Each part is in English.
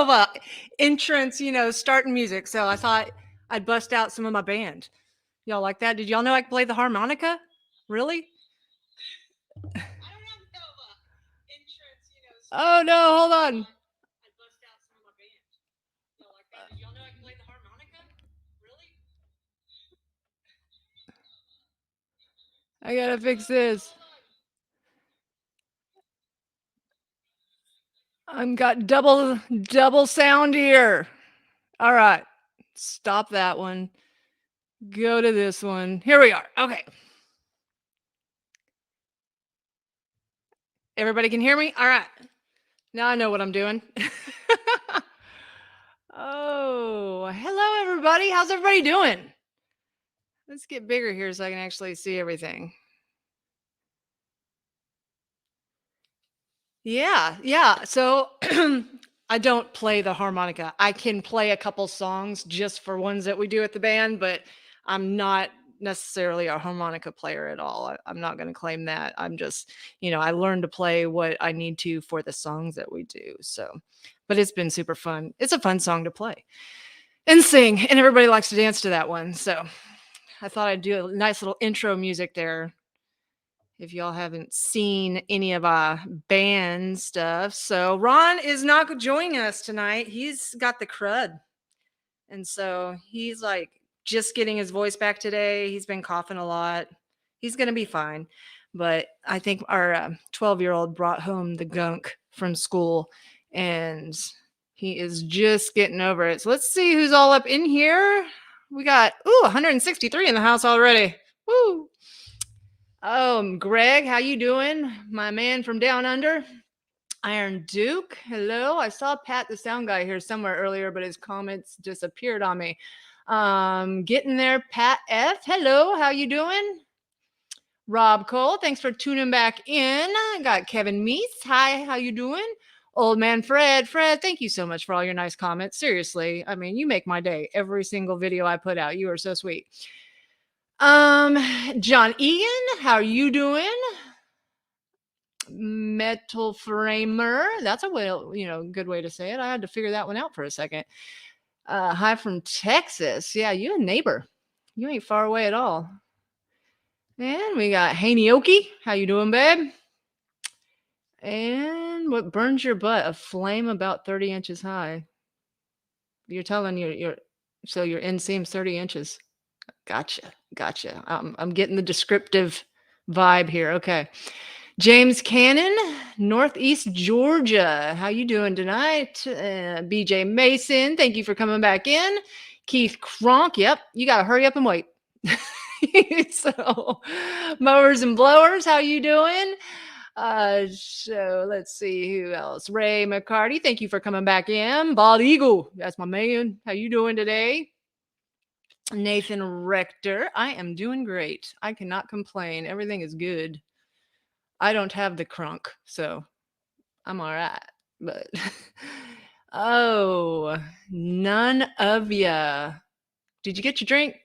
know of entrance, starting music. So I thought I'd bust out some of my band. Y'all like that? Did y'all know I could play the harmonica? Really? Oh no, hold on. I gotta fix this. I've got double sound here. All right. Stop that one. Go to this one. Here we are. Okay. Everybody can hear me? All right. Now I know what I'm doing. Oh, hello everybody. How's everybody doing? Let's get bigger here so I can actually see everything. Yeah. So I don't play the harmonica. I can play a couple songs just for ones that we do at the band, but I'm not necessarily a harmonica player at all. I'm not going to claim that. I'm just, I learned to play what I need to for the songs that we do. So, but it's been super fun. It's a fun song to play and sing, and everybody likes to dance to that one. So I thought I'd do a nice little intro music there if y'all haven't seen any of our band stuff. So Ron is not joining us tonight. He's got the crud. And so he's like just getting his voice back today. He's been coughing a lot. He's going to be fine. But I think our 12-year-old brought home the gunk from school and he is just getting over it. So let's see who's all up in here. We got 163 in the house already. Woo! Greg, how you doing? My man from down under. Iron Duke, hello. I saw Pat the sound guy here somewhere earlier, but his comments disappeared on me. Getting there, Pat F. Hello, how you doing? Rob Cole, thanks for tuning back in. I got Kevin Meese. Hi, how you doing? Old man Fred, thank you so much for all your nice comments. Seriously, I mean, you make my day. Every single video I put out, you are so sweet. John Egan, how are you doing? Metal framer, that's a way, good way to say it. I had to figure that one out for a second. Hi from Texas. Yeah, you a neighbor. You ain't far away at all. And we got Haney-Oki. How you doing, babe? And what burns your butt? A flame about 30 inches high. You're telling your inseam's 30 inches. Gotcha. I'm getting the descriptive vibe here. Okay. James Cannon, Northeast Georgia. How you doing tonight? BJ Mason, thank you for coming back in. Keith Kronk, yep, you got to hurry up and wait. So, Mowers and Blowers, how you doing? So let's see who else. Ray McCarty, thank you for coming back in. Bald Eagle, that's my man. How you doing today? Nathan Rector, I am doing great. I cannot complain. Everything is good. I don't have the crunk, so I'm all right. But none of ya. Did you get your drink?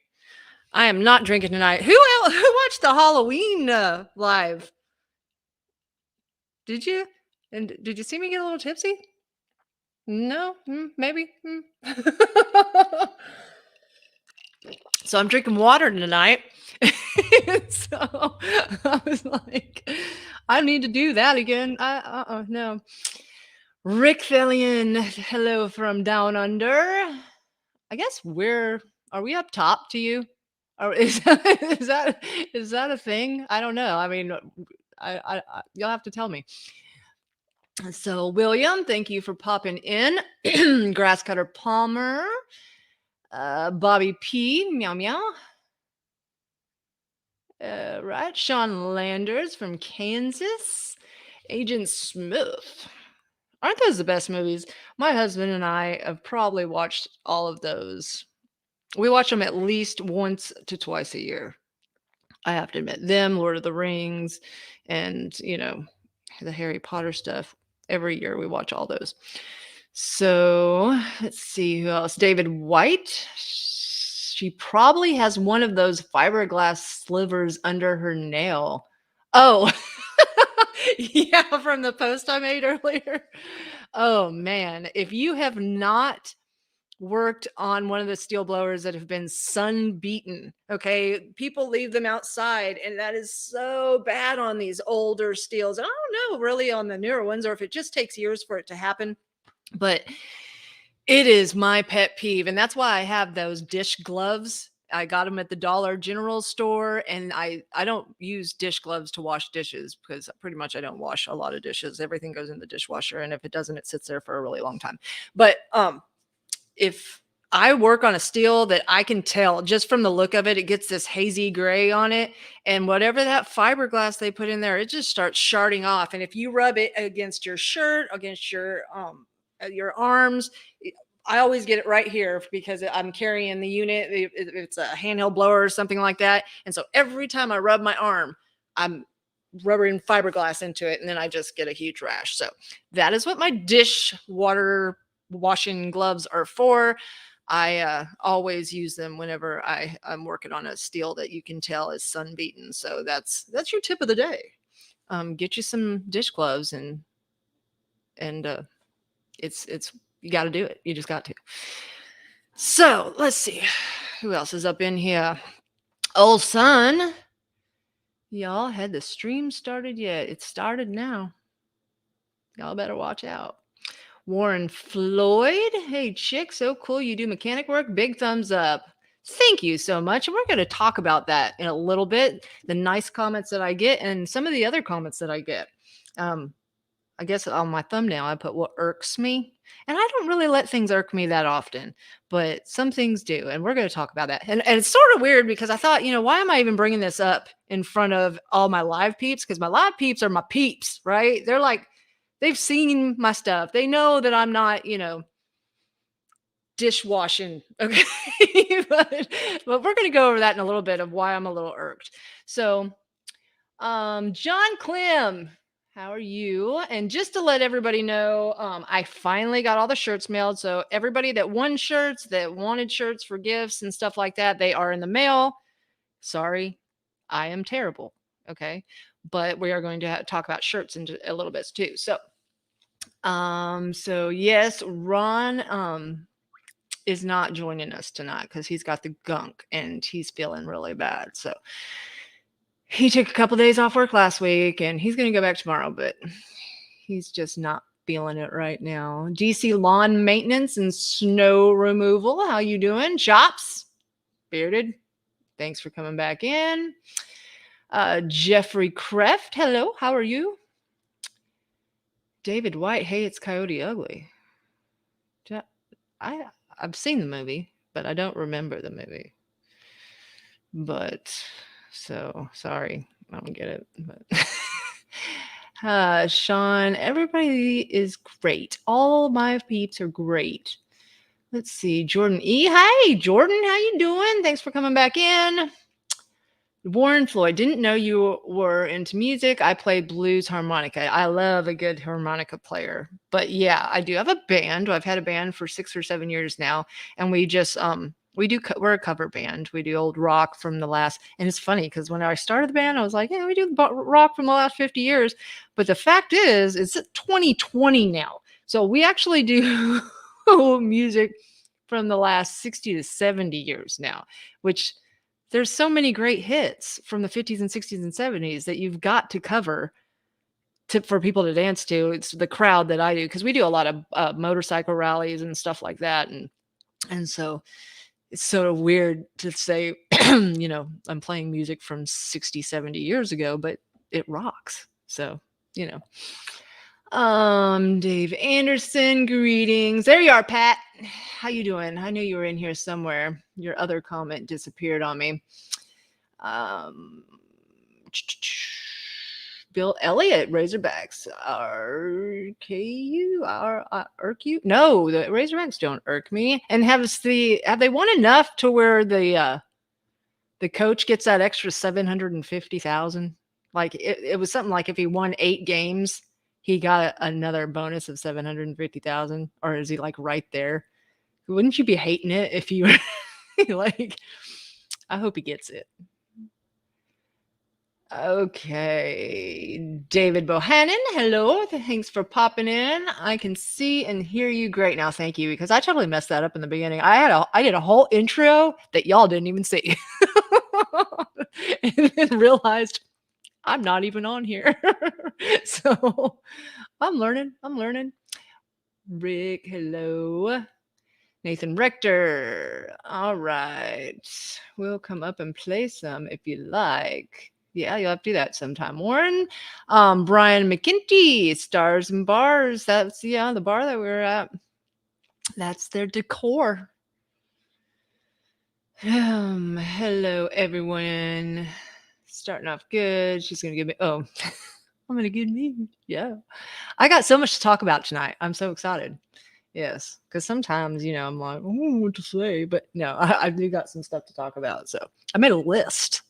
I am not drinking tonight. Who watched the Halloween live? Did you? And did you see me get a little tipsy? No, maybe. So I'm drinking water tonight. So I was like, I need to do that again. No. Rick Fillion, hello from down under. I guess are we up top to you? Or is that a thing? I don't know. I mean, I you'll have to tell me. So William, thank you for popping in. Grasscutter Palmer, Bobby P, meow meow. Right, Sean Landers from Kansas, Agent Smith. Aren't those the best movies? My husband and I have probably watched all of those. We watch them at least once to twice a year. I have to admit, them, Lord of the Rings, and the Harry Potter stuff. Every year we watch all those. So let's see who else. David White. She probably has one of those fiberglass slivers under her nail. Oh, Yeah, from the post I made earlier. Oh man, if you have not worked on one of the steel blowers that have been sun beaten, okay, people leave them outside, and that is so bad on these older steels. I don't know really on the newer ones, or if it just takes years for it to happen, but it is my pet peeve, and that's why I have those dish gloves. I got them at the Dollar General store, and I don't use dish gloves to wash dishes because pretty much I don't wash a lot of dishes. Everything goes in the dishwasher, and if it doesn't, it sits there for a really long time. But if I work on a steel that I can tell just from the look of it, it gets this hazy gray on it. And whatever that fiberglass they put in there, it just starts sharding off. And if you rub it against your shirt, against your arms, I always get it right here because I'm carrying the unit. It's a handheld blower or something like that. And so every time I rub my arm, I'm rubbing fiberglass into it, and then I just get a huge rash. So that is what my dishwater washing gloves are for. I always use them whenever I'm working on a steel that you can tell is sun beaten. So that's your tip of the day. Get you some dish gloves, and it's you got to do it. You just got to. So let's see who else is up in here. Old son, y'all had the stream started yet? It started now. Y'all better watch out. Warren Floyd. Hey, chick, so cool. You do mechanic work. Big thumbs up. Thank you so much. And we're going to talk about that in a little bit. The nice comments that I get and some of the other comments that I get. I guess on my thumbnail, I put what irks me. And I don't really let things irk me that often, but some things do. And we're going to talk about that. And it's sort of weird because I thought, why am I even bringing this up in front of all my live peeps? Because my live peeps are my peeps, right? They're like, they've seen my stuff. They know that I'm not, dishwashing. Okay. but we're going to go over that in a little bit of why I'm a little irked. So, John Clem, how are you? And just to let everybody know, I finally got all the shirts mailed. So everybody that won shirts, that wanted shirts for gifts and stuff like that, they are in the mail. Sorry, I am terrible. Okay. But we are going to talk about shirts in a little bit too. So yes, Ron is not joining us tonight because he's got the gunk and he's feeling really bad. So he took a couple days off work last week and he's going to go back tomorrow, but he's just not feeling it right now. DC Lawn Maintenance and Snow Removal. How you doing? Chops? Bearded. Thanks for coming back in. Jeffrey Kreft. Hello. How are you? David White. Hey, it's Coyote Ugly. I've seen the movie, but I don't remember the movie. But so sorry, I don't get it. But Sean, everybody is great. All my peeps are great. Let's see, Jordan E. Hi, Jordan, how you doing? Thanks for coming back in. Warren Floyd, didn't know you were into music. I play blues harmonica. I love a good harmonica player. But yeah, I do have a band. I've had a band for 6 or 7 years now, and we just we're a cover band. We do old rock from the last, and it's funny because when I started the band, I was like, yeah, we do rock from the last 50 years. But the fact is, it's 2020 now. So we actually do music from the last 60 to 70 years now, which there's so many great hits from the 50s and 60s and 70s that you've got to cover for people to dance to. It's the crowd that I do because we do a lot of motorcycle rallies and stuff like that. And so it's sort of weird to say, I'm playing music from 60, 70 years ago, but it rocks. So, Dave Anderson, greetings. There you are, Pat. How you doing? I knew you were in here somewhere. Your other comment disappeared on me. Bill Elliott, Razorbacks. Irk you? No, the Razorbacks don't irk me. And have they won enough to where the coach gets that extra $750,000? Like it was something like if he won 8 games, he got another bonus of $750,000, or is he like right there? Wouldn't you be hating it if you were like, I hope he gets it. Okay. David Bohannon, hello. Thanks for popping in. I can see and hear you great now. Thank you. Because I totally messed that up in the beginning. I did a whole intro that y'all didn't even see. And then realized I'm not even on here. So I'm learning. I'm learning. Rick, hello. Nathan Rector. All right. We'll come up and play some if you like. Yeah, you'll have to do that sometime. Warren. Brian McKinty, Stars and Bars. That's the bar that we were at. That's their decor. Hello everyone. Starting off good. She's gonna give me I'm gonna give me. Yeah. I got so much to talk about tonight. I'm so excited. Yes, because sometimes, I'm like, I don't know what to say, but no, I do got some stuff to talk about. So I made a list.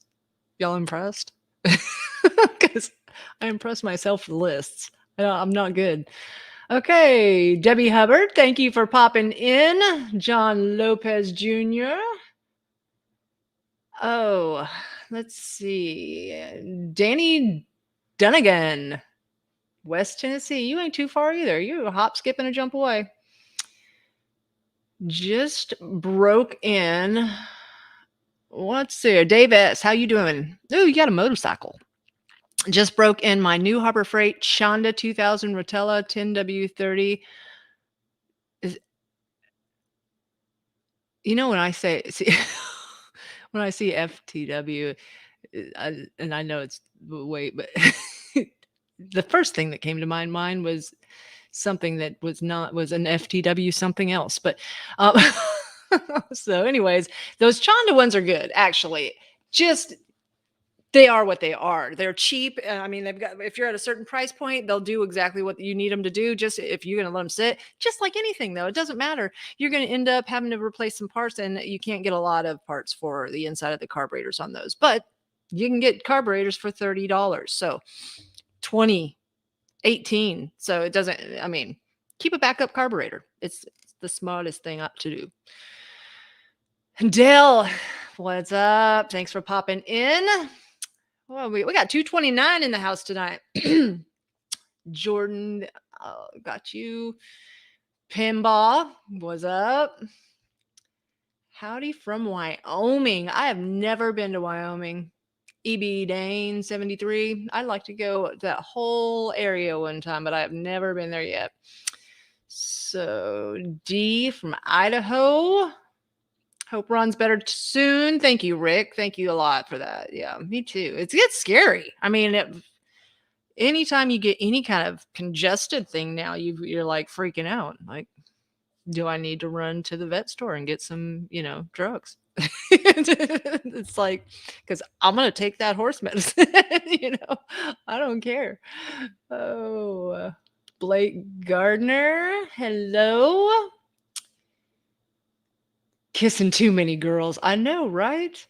Y'all impressed? Because I impress myself with lists. I'm not good. Okay, Debbie Hubbard, thank you for popping in. John Lopez Jr. Oh, let's see. Danny Dunnigan, West Tennessee. You ain't too far either. You're a hop, skip, and a jump away. Just broke in. Let's see. Dave S. How you doing? Oh, you got a motorcycle. Just broke in my new Harbor Freight Shonda 2000 Rotella 10W30. When I say when I see FTW, and I know it's wait, but the first thing that came to my mind was something that was an FTW something else. But so anyways, those Chonda ones are good, actually. Just they are what they are. They're cheap. I mean, if you're at a certain price point, they'll do exactly what you need them to do. Just if you're going to let them sit, just like anything, though, it doesn't matter. You're going to end up having to replace some parts, and you can't get a lot of parts for the inside of the carburetors on those. But you can get carburetors for $30. So 20, 18. So it doesn't, I mean, keep a backup carburetor. It's the smartest thing up to do. Dale, what's up? Thanks for popping in. Well, we got 229 in the house tonight. Jordan, got you. Pinball, what's up? Howdy from Wyoming. I have never been to Wyoming. EB Dane 73. I'd like to go that whole area one time, but I have never been there yet. So D from Idaho. Hope Ron's better soon. Thank you, Rick. Thank you a lot for that. Yeah, me too. It gets scary. I mean, anytime you get any kind of congested thing now, you're like freaking out. Like, do I need to run to the vet store and get some, drugs? It's like, because I'm going to take that horse medicine. I don't care. Oh, Blake Gardner. Hello. Kissing too many girls. I know, right?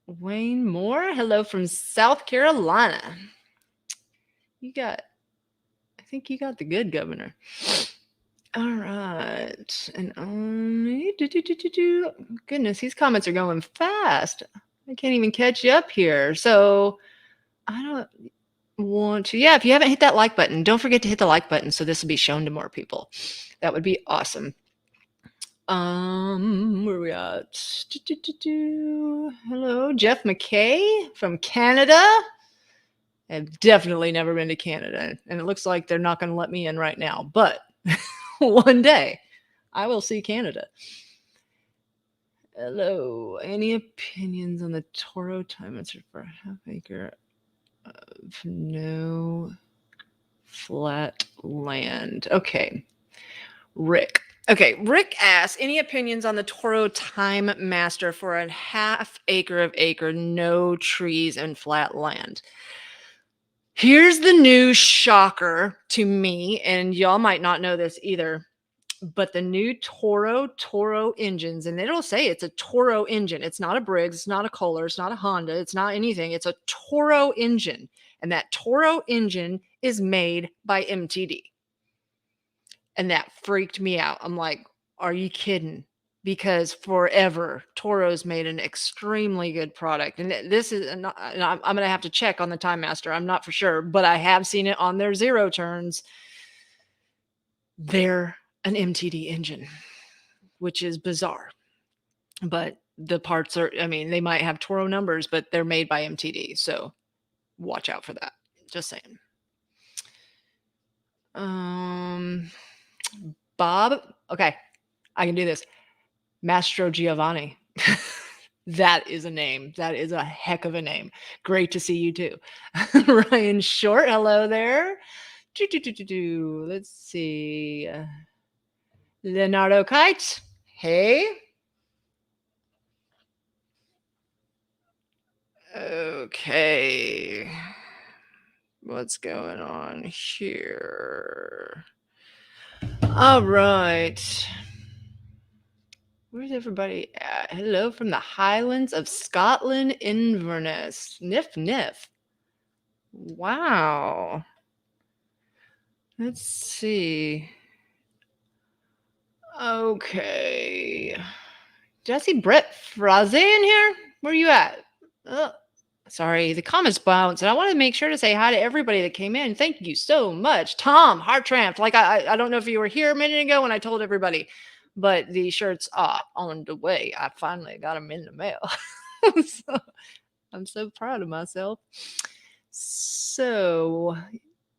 Wayne Moore. Hello from South Carolina. I think you got the good governor. All right. And goodness, these comments are going fast. I can't even catch you up here. So I don't want to. Yeah, if you haven't hit that like button, don't forget to hit the like button so this will be shown to more people. That would be awesome. Where are we at? Hello, Jeff McKay from Canada. I've definitely never been to Canada, and it looks like they're not going to let me in right now, but one day I will see Canada. Hello. Any opinions on the Toro time answer for a half acre of no flat land? Okay. Rick. Okay, Rick asks, any opinions on the Toro Time Master for a half acre of no trees and flat land? Here's the new shocker to me, and y'all might not know this either, but the new Toro engines, and it'll say it's a Toro engine. It's not a Briggs, it's not a Kohler, it's not a Honda, it's not anything. It's a Toro engine, and that Toro engine is made by MTD. And that freaked me out. I'm like, are you kidding? because forever Toro's made an extremely good product. And this is not, and I'm going to have to check on the Time Master. I'm not for sure, but I have seen it on their zero turns. They're an MTD engine, which is bizarre. But the parts are, I mean, they might have Toro numbers, but they're made by MTD. So watch out for that. Just saying. Bob. Okay. I can do this. Mastro Giovanni. That is a name. That is a heck of a name. Great to see you too. Ryan Short, hello there. Let's see. Leonardo Kite. Hey. Okay. What's going on here? All right. Where's everybody at? Hello from the Highlands of Scotland, Inverness. Niff, niff. Wow. Let's see. Okay. Did I see Brett Fraze in here? Where are you at? Oh, sorry, the comments bounced, and I want to make sure to say hi to everybody that came in. Thank you so much. Tom, Hearttramp. Like, I don't know if you were here a minute ago when I told everybody, but the shirts are on the way. I finally got them in the mail. So, I'm so proud of myself. So,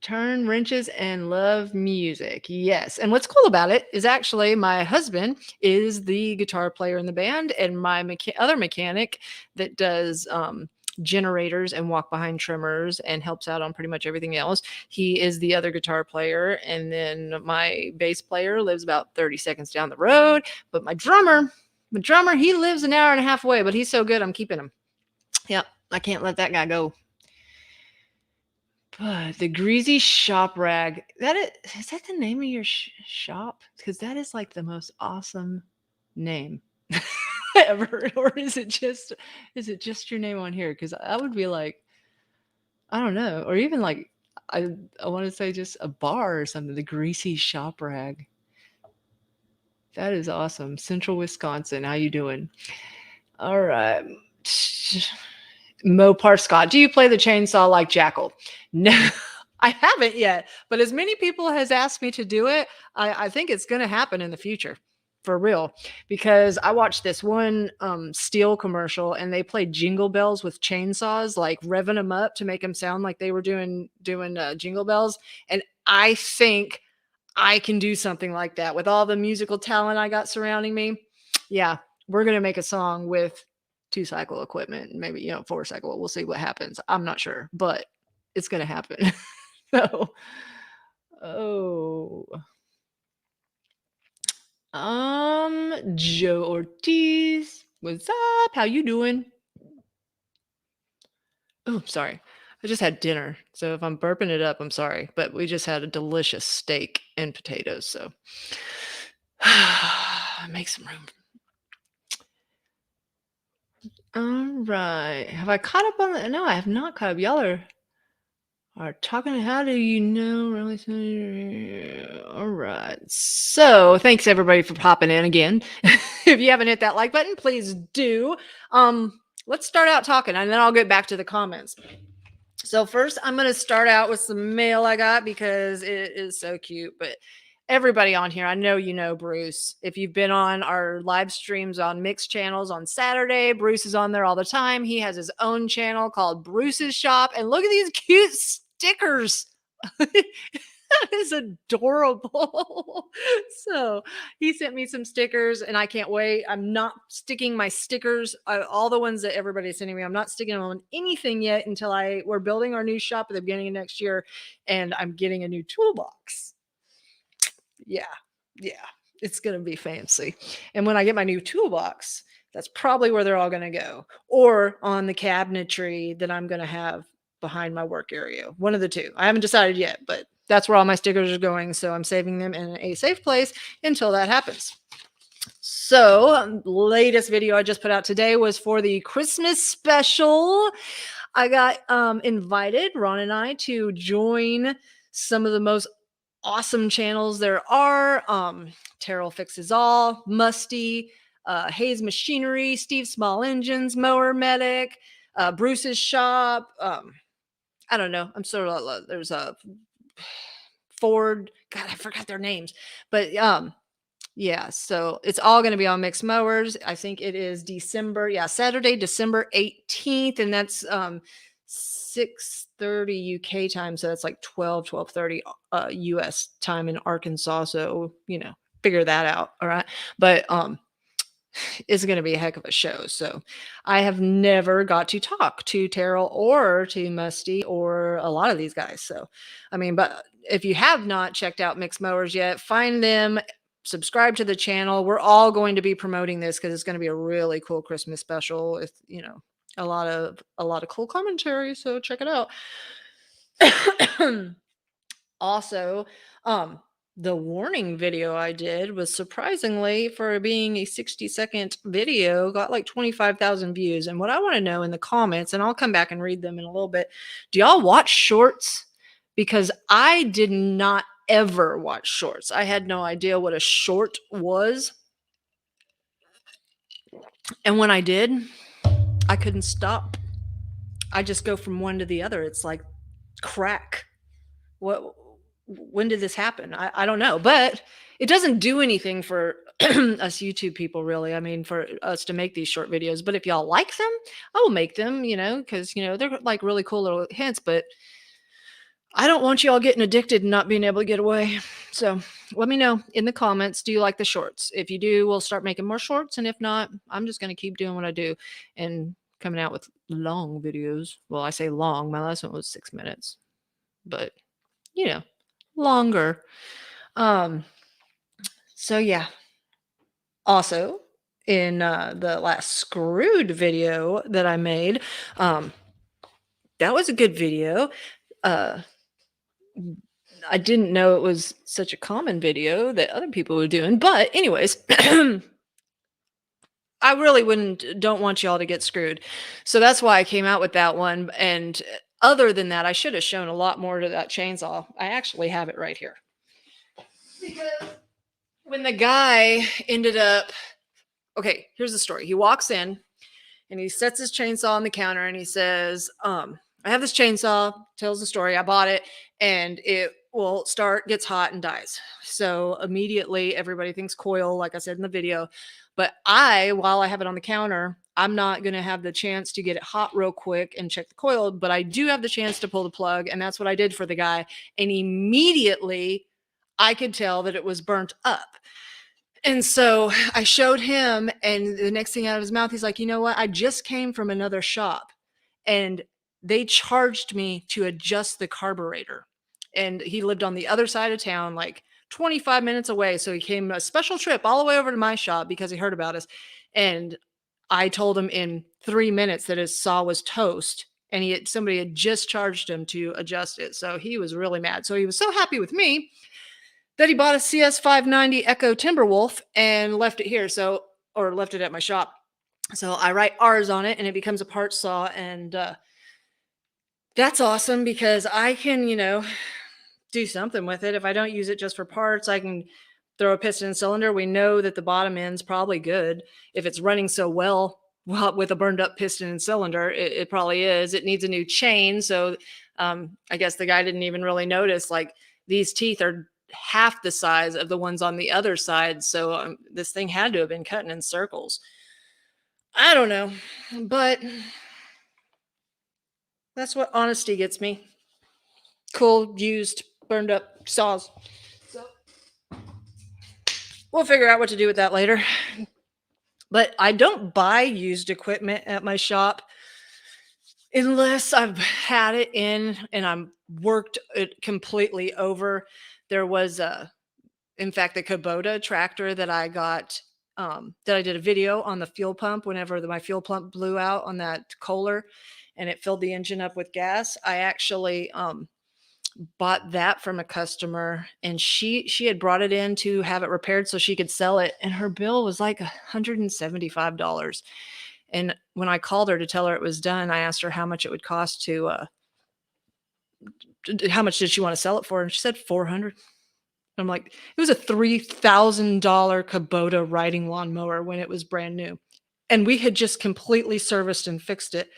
turn wrenches and love music. Yes. And what's cool about it is actually my husband is the guitar player in the band, and my other mechanic that does generators and walk behind trimmers and helps out on pretty much everything else. He is the other guitar player. And then my bass player lives about 30 seconds down the road. But my drummer, he lives an hour and a half away, but he's so good, I'm keeping him. Yep. I can't let that guy go. But the Greasy Shop Rag, is that the name of your shop? Because that is like the most awesome name ever. Or is it just your name on here? Because I would be like, I don't know, or even like I want to say just a bar or something. The Greasy Shop Rag. That is awesome. Central Wisconsin. How you doing? All right. Mopar Scott, do you play the chainsaw like Jackal? No, I haven't yet, but as many people has asked me to do it, I think it's going to happen in the future, for real, because I watched this one Steel commercial, and they played Jingle Bells with chainsaws, like revving them up to make them sound like they were doing Jingle Bells, and I think I can do something like that with all the musical talent I got surrounding me. Yeah, we're going to make a song with 2-cycle equipment, maybe 4-cycle. We'll see what happens. I'm not sure, but it's gonna happen. So, Joe Ortiz, what's up? How you doing? Oh, sorry. I just had dinner, so if I'm burping it up, I'm sorry. But we just had a delicious steak and potatoes, so make some room. All right. Have I caught up on the? No, I have not caught up. Y'all are talking. How do you know? Really? All right. So thanks everybody for popping in again. If you haven't hit that like button, please do. Let's start out talking, and then I'll get back to the comments. So first, I'm going to start out with some mail I got because it is so cute. But everybody on here, I know you know Bruce. If you've been on our live streams on mixed channels on Saturday, Bruce is on there all the time. He has his own channel called Bruce's Shop. And look at these cute stickers. That is adorable. So he sent me some stickers, and I can't wait. I'm not sticking my stickers, all the ones that everybody's sending me, I'm not sticking them on anything yet until we're building our new shop at the beginning of next year, and I'm getting a new toolbox. Yeah. It's going to be fancy. And when I get my new toolbox, that's probably where they're all going to go, or on the cabinetry that I'm going to have behind my work area. One of the two. I haven't decided yet, but that's where all my stickers are going. So I'm saving them in a safe place until that happens. So latest video I just put out today was for the Christmas special. I got invited, Ron and I, to join some of the most awesome channels there are. Terrell Fixes All, Musty, Hayes Machinery, Steve Small Engines, Mower Medic, Bruce's Shop. I don't know. I'm sort of there's a Ford. God, I forgot their names, but yeah. So it's all going to be on Mixed Mowers. I think it is December. Yeah, Saturday, December 18th, and that's 6:30 UK time. So that's like 12:30 US time in Arkansas. So figure that out. All right, but is going to be a heck of a show. So I have never got to talk to Terrell or to Musty or a lot of these guys. So, I mean, but if you have not checked out Mixed Mowers yet, find them, subscribe to the channel. We're all going to be promoting this because it's going to be a really cool Christmas special with, a lot of cool commentary. So check it out. Also, the warning video I did was surprisingly, for being a 60-second video, got like 25,000 views. And what I want to know in the comments, and I'll come back and read them in a little bit, do y'all watch shorts? Because I did not ever watch shorts. I had no idea what a short was. And when I did, I couldn't stop. I just go from one to the other. It's like crack. When did this happen? I don't know, but it doesn't do anything for us YouTube people, really. I mean, for us to make these short videos. But if y'all like them, I will make them, because, they're like really cool little hints. But I don't want y'all getting addicted and not being able to get away. So let me know in the comments, do you like the shorts? If you do, we'll start making more shorts. And if not, I'm just going to keep doing what I do and coming out with long videos. Well, I say long. My last one was 6 minutes. But, longer. So yeah. Also, in the last Screwed video that I made, that was a good video. I didn't know it was such a common video that other people were doing, but anyways, I really don't want y'all to get screwed. So that's why I came out with that one. And other than that, I should have shown a lot more to that chainsaw. I actually have it right here. Because when the guy ended up, okay, here's the story. He walks in and he sets his chainsaw on the counter and he says, I have this chainsaw, tells the story. I bought it and it will start, gets hot and dies. So immediately everybody thinks coil, like I said in the video. But while I have it on the counter, I'm not going to have the chance to get it hot real quick and check the coil, but I do have the chance to pull the plug. And that's what I did for the guy. And immediately I could tell that it was burnt up. And so I showed him, and the next thing out of his mouth, he's like, you know what? I just came from another shop and they charged me to adjust the carburetor. And he lived on the other side of town, like 25 minutes away. So he came a special trip all the way over to my shop because he heard about us. And I told him in 3 minutes that his saw was toast and somebody had just charged him to adjust it. So he was really mad. So he was so happy with me that he bought a CS590 Echo Timberwolf and left it here. Or left it at my shop. So I write R's on it and it becomes a part saw. And that's awesome because I can, do something with it. If I don't use it just for parts, I can throw a piston and cylinder. We know that the bottom end's probably good. If it's running so well with a burned up piston and cylinder, it probably is. It needs a new chain. So I guess the guy didn't even really notice, like, these teeth are half the size of the ones on the other side. So this thing had to have been cutting in circles. I don't know, but that's what honesty gets me. Cool, used, burned up saws. So we'll figure out what to do with that later. But I don't buy used equipment at my shop unless I've had it in and I'm worked it completely over. There was in fact, the Kubota tractor that I got, that I did a video on the fuel pump whenever my fuel pump blew out on that Kohler and it filled the engine up with gas. I actually bought that from a customer and she had brought it in to have it repaired so she could sell it. And her bill was like $175. And when I called her to tell her it was done, I asked her how much it would cost how much did she want to sell it for? And she said 400. I'm like, it was a $3,000 Kubota riding lawnmower when it was brand new. And we had just completely serviced and fixed it,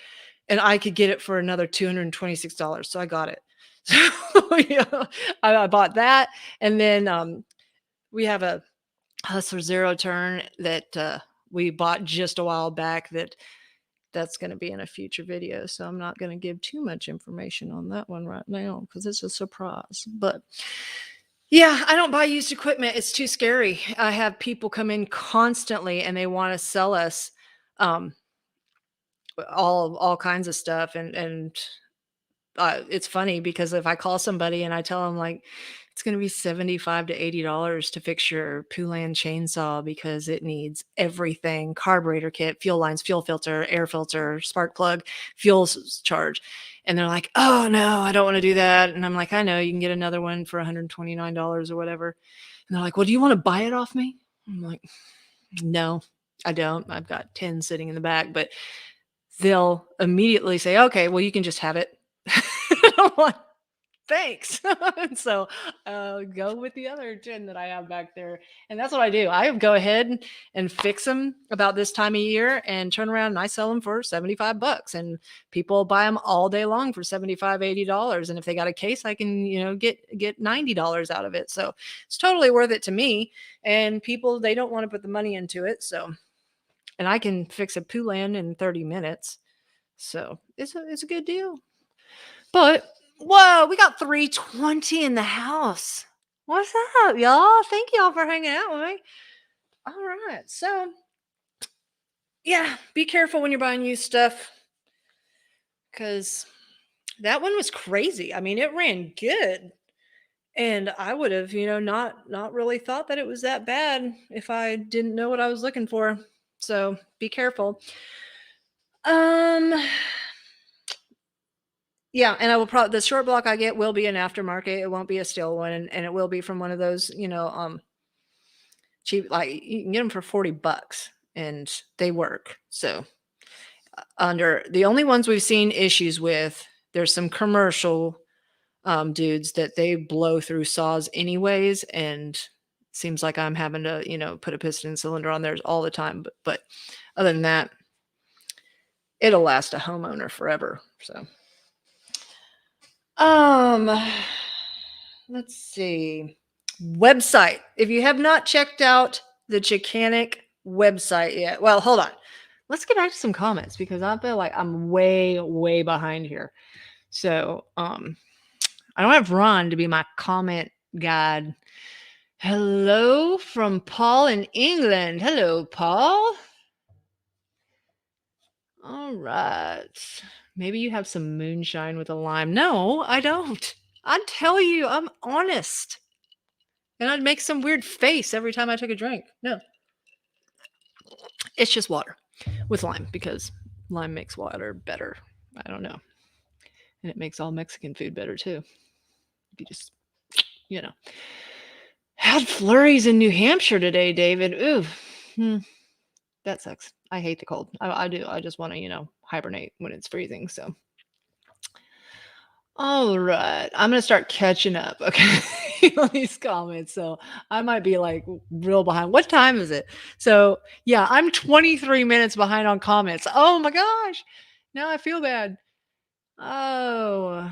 and I could get it for another $226. So I got it. So yeah, I bought that. And then we have a Hustler Zero Turn that we bought just a while back that's going to be in a future video. So I'm not going to give too much information on that one right now because it's a surprise. But yeah, I don't buy used equipment. It's too scary. I have people come in constantly and they want to sell us um, all kinds of stuff, and it's funny because if I call somebody and I tell them like it's going to be $75 to $80 to fix your Poulan chainsaw because it needs everything: carburetor kit, fuel lines, fuel filter, air filter, spark plug, fuel charge. And they're like, "Oh no, I don't want to do that." And I'm like, "I know, you can get another one for $129 or whatever." And they're like, "Well, do you want to buy it off me?" I'm like, "No, I don't. I've got 10 sitting in the back." But they'll immediately say, "Okay, well, you can just have it." I'm like, "Thanks." And so, go with the other 10 that I have back there, and that's what I do. I go ahead and fix them about this time of year and turn around and I sell them for 75 bucks, and people buy them all day long for 75, $80, and if they got a case, I can, get $90 out of it. So, it's totally worth it to me, and people, they don't wanna put the money into it, so and I can fix a Poulan in 30 minutes. So, it's a good deal. But whoa, we got 320 in the house. What's up, y'all? Thank y'all for hanging out with me. All right. So, yeah, be careful when you're buying used stuff because that one was crazy. I mean, it ran good. And I would have, not really thought that it was that bad if I didn't know what I was looking for. So be careful. Um Yeah, and I will probably the short block I get will be an aftermarket. It won't be a steel one, and it will be from one of those, cheap, like you can get them for 40 bucks and they work. So under the only ones we've seen issues with, there's some commercial dudes that they blow through saws anyways, and seems like I'm having to, put a piston cylinder on theirs all the time. But other than that, it'll last a homeowner forever. So um let's see. Website. If you have not checked out the Chickanic website yet, well, hold on. Let's get back to some comments because I feel like I'm way, way behind here. So, I don't have Ron to be my comment guide. Hello from Paul in England. Hello, Paul. All right. Maybe you have some moonshine with a lime. No, I don't. I'd tell you, I'm honest. And I'd make some weird face every time I took a drink. No, it's just water with lime because lime makes water better. I don't know. And it makes all Mexican food better too. If you just, you know. Had flurries in New Hampshire today, David. Ooh, that sucks. I hate the cold. I do. I just want to, hibernate when it's freezing. So, all right. I'm going to start catching up. Okay. On these comments. So I might be like real behind. What time is it? So yeah, I'm 23 minutes behind on comments. Oh my gosh. Now I feel bad. Oh,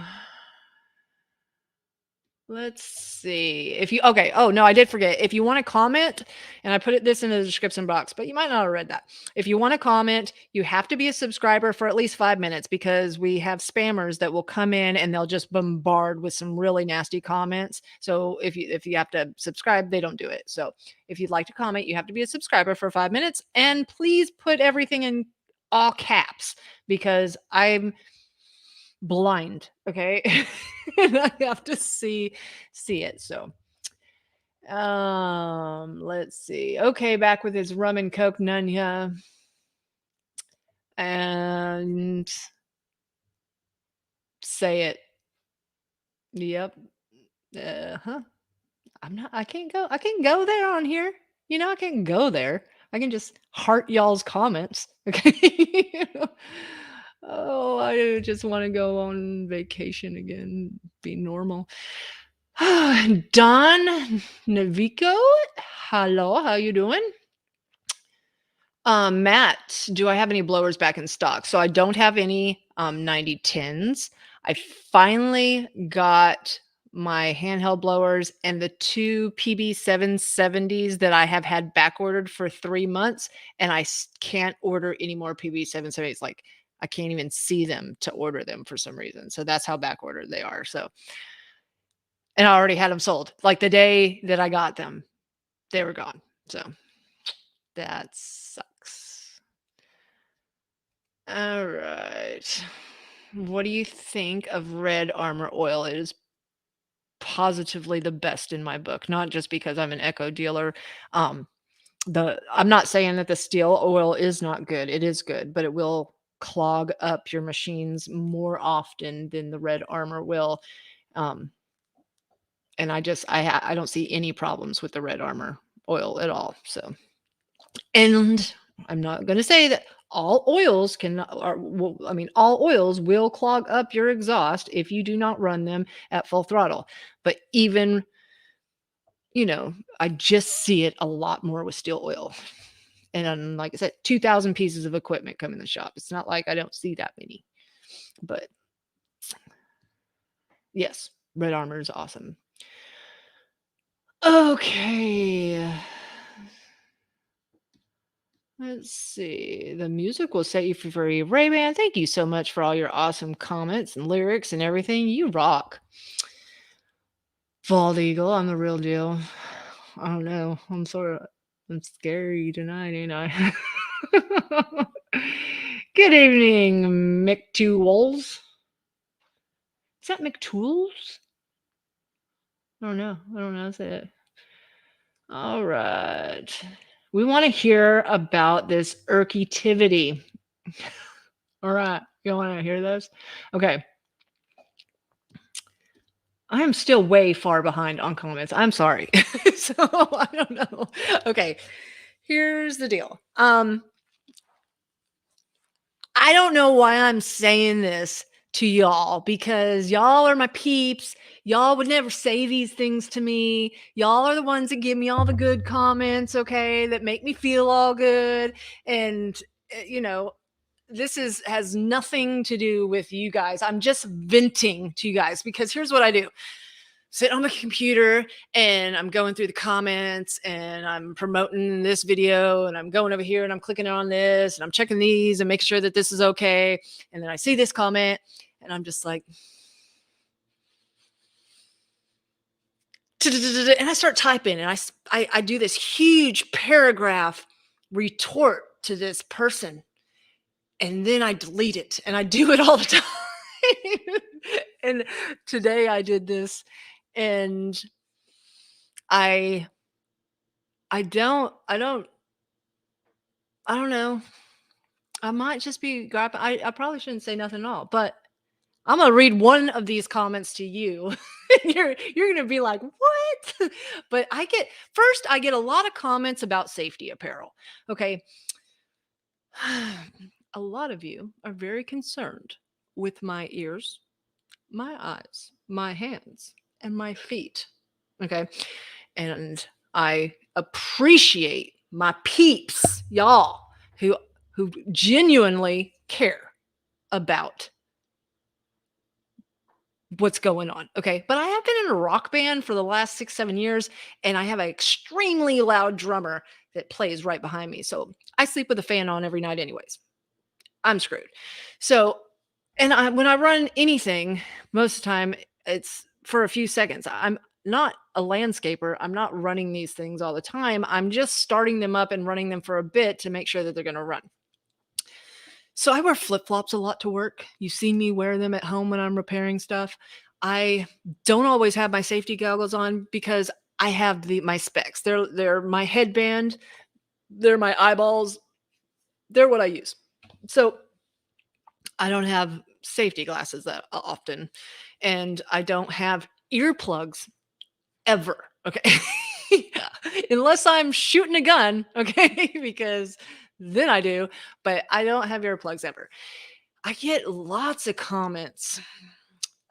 let's see. Oh no, I did forget. If you want to comment, and I put this in the description box, but you might not have read that. If you want to comment, you have to be a subscriber for at least 5 minutes because we have spammers that will come in and they'll just bombard with some really nasty comments. So if you have to subscribe, they don't do it. So if you'd like to comment, you have to be a subscriber for 5 minutes, and please put everything in all caps because I'm blind, okay? And I have to see it. So let's see. Okay, back with his rum and coke nunya. And say it. Yep. Uh-huh. I can't go there on here. I can't go there. I can just heart y'all's comments. Okay. Oh, I just want to go on vacation again, be normal. Don Navico, hello, how you doing? Matt, do I have any blowers back in stock? So I don't have any 9010s. I finally got my handheld blowers and the two PB770s that I have had back ordered for 3 months, and can't order any more PB770s. Like I can't even see them to order them for some reason. So that's how back ordered they are. So, and I already had them sold. Like the day that I got them, they were gone. So that sucks. All right. What do you think of Red Armor Oil? It is positively the best in my book, not just because I'm an Echo dealer. Um, I'm not saying that the steel oil is not good. It is good, but it will clog up your machines more often than the Red Armor will. Um, and I don't see any problems with the Red Armor oil at all. So, and I'm not going to say that all oils all oils will clog up your exhaust if you do not run them at full throttle. But even, I just see it a lot more with steel oil. And like I said, 2,000 pieces of equipment come in the shop. It's not like I don't see that many. But yes, Red Armor is awesome. Okay. Let's see. The music will set you free. Ray-Ban, thank you so much for all your awesome comments and lyrics and everything. You rock. Bald Eagle, I'm the real deal. I don't know. I'm scary tonight, ain't I? Good evening, McTools. Is that McTools? I don't know. I don't know how to say it. All right. We want to hear about this irkitivity. All right. You want to hear this? Okay. I am still way far behind on comments. I'm sorry. So I don't know. Okay. Here's the deal. I don't know why I'm saying this to y'all because y'all are my peeps. Y'all would never say these things to me. Y'all are the ones that give me all the good comments, okay, that make me feel all good. And this has nothing to do with you guys. I'm just venting to you guys because here's what I do. Sit on my computer and I'm going through the comments and I'm promoting this video and I'm going over here and I'm clicking on this and I'm checking these and making sure that this is okay. And then I see this comment and I'm just like, and I start typing and I do this huge paragraph retort to this person and then I delete it and I do it all the time. And today I did this and I I don't I don't I don't know. I might just be grabbing. I probably shouldn't say nothing at all, but I'm gonna read one of these comments to you. And you're gonna be like, what? But I get a lot of comments about safety apparel. Okay. A lot of you are very concerned with my ears, my eyes, my hands, and my feet. Okay. And I appreciate my peeps, y'all, who genuinely care about what's going on. Okay. But I have been in a rock band for the last 6, 7 years, and I have an extremely loud drummer that plays right behind me. So I sleep with the fan on every night, anyways. I'm screwed. So, when I run anything, most of the time it's for a few seconds. I'm not a landscaper. I'm not running these things all the time. I'm just starting them up and running them for a bit to make sure that they're going to run. So I wear flip-flops a lot to work. You see me wear them at home when I'm repairing stuff. I don't always have my safety goggles on because I have my specs. They're my headband, they're my eyeballs, they're what I use. So I don't have safety glasses that often, and I don't have earplugs ever. Okay. Unless I'm shooting a gun, okay, because then I do, but I don't have earplugs ever. I get lots of comments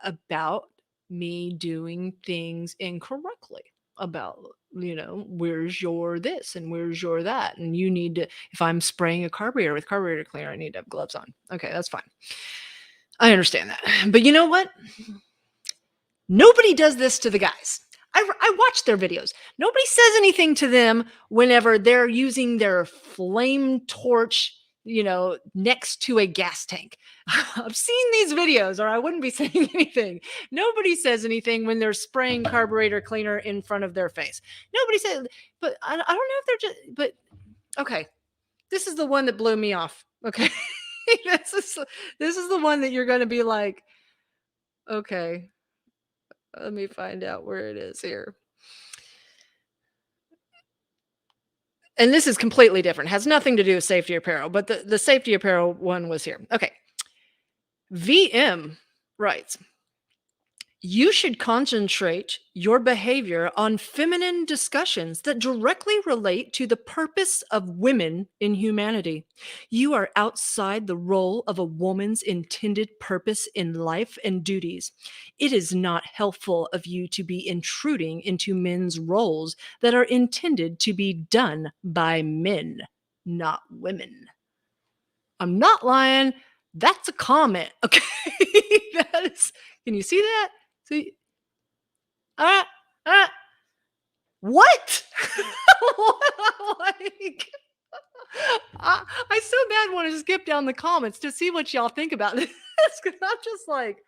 about me doing things incorrectly about, where's your this and where's your that. And you need to, if I'm spraying a carburetor with carburetor cleaner, I need to have gloves on. Okay, that's fine. I understand that. But you know what? Nobody does this to the guys. I watch their videos. Nobody says anything to them whenever they're using their flame torch, next to a gas tank. I've seen these videos, or I wouldn't be saying anything. Nobody says anything when they're spraying carburetor cleaner in front of their face. Nobody says, but I don't know if they're just, but okay. This is the one that blew me off. Okay. this is the one that you're going to be like, okay, let me find out where it is here. And this is completely different. Has nothing to do with safety apparel, but the safety apparel one was here. Okay. VM writes, you should concentrate your behavior on feminine discussions that directly relate to the purpose of women in humanity. You are outside the role of a woman's intended purpose in life and duties. It is not helpful of you to be intruding into men's roles that are intended to be done by men, not women. I'm not lying. That's a comment. Okay. That is, can you see that? See, uh, uh, what? Like, I so bad want to skip down the comments to see what y'all think about this, because I'm just like,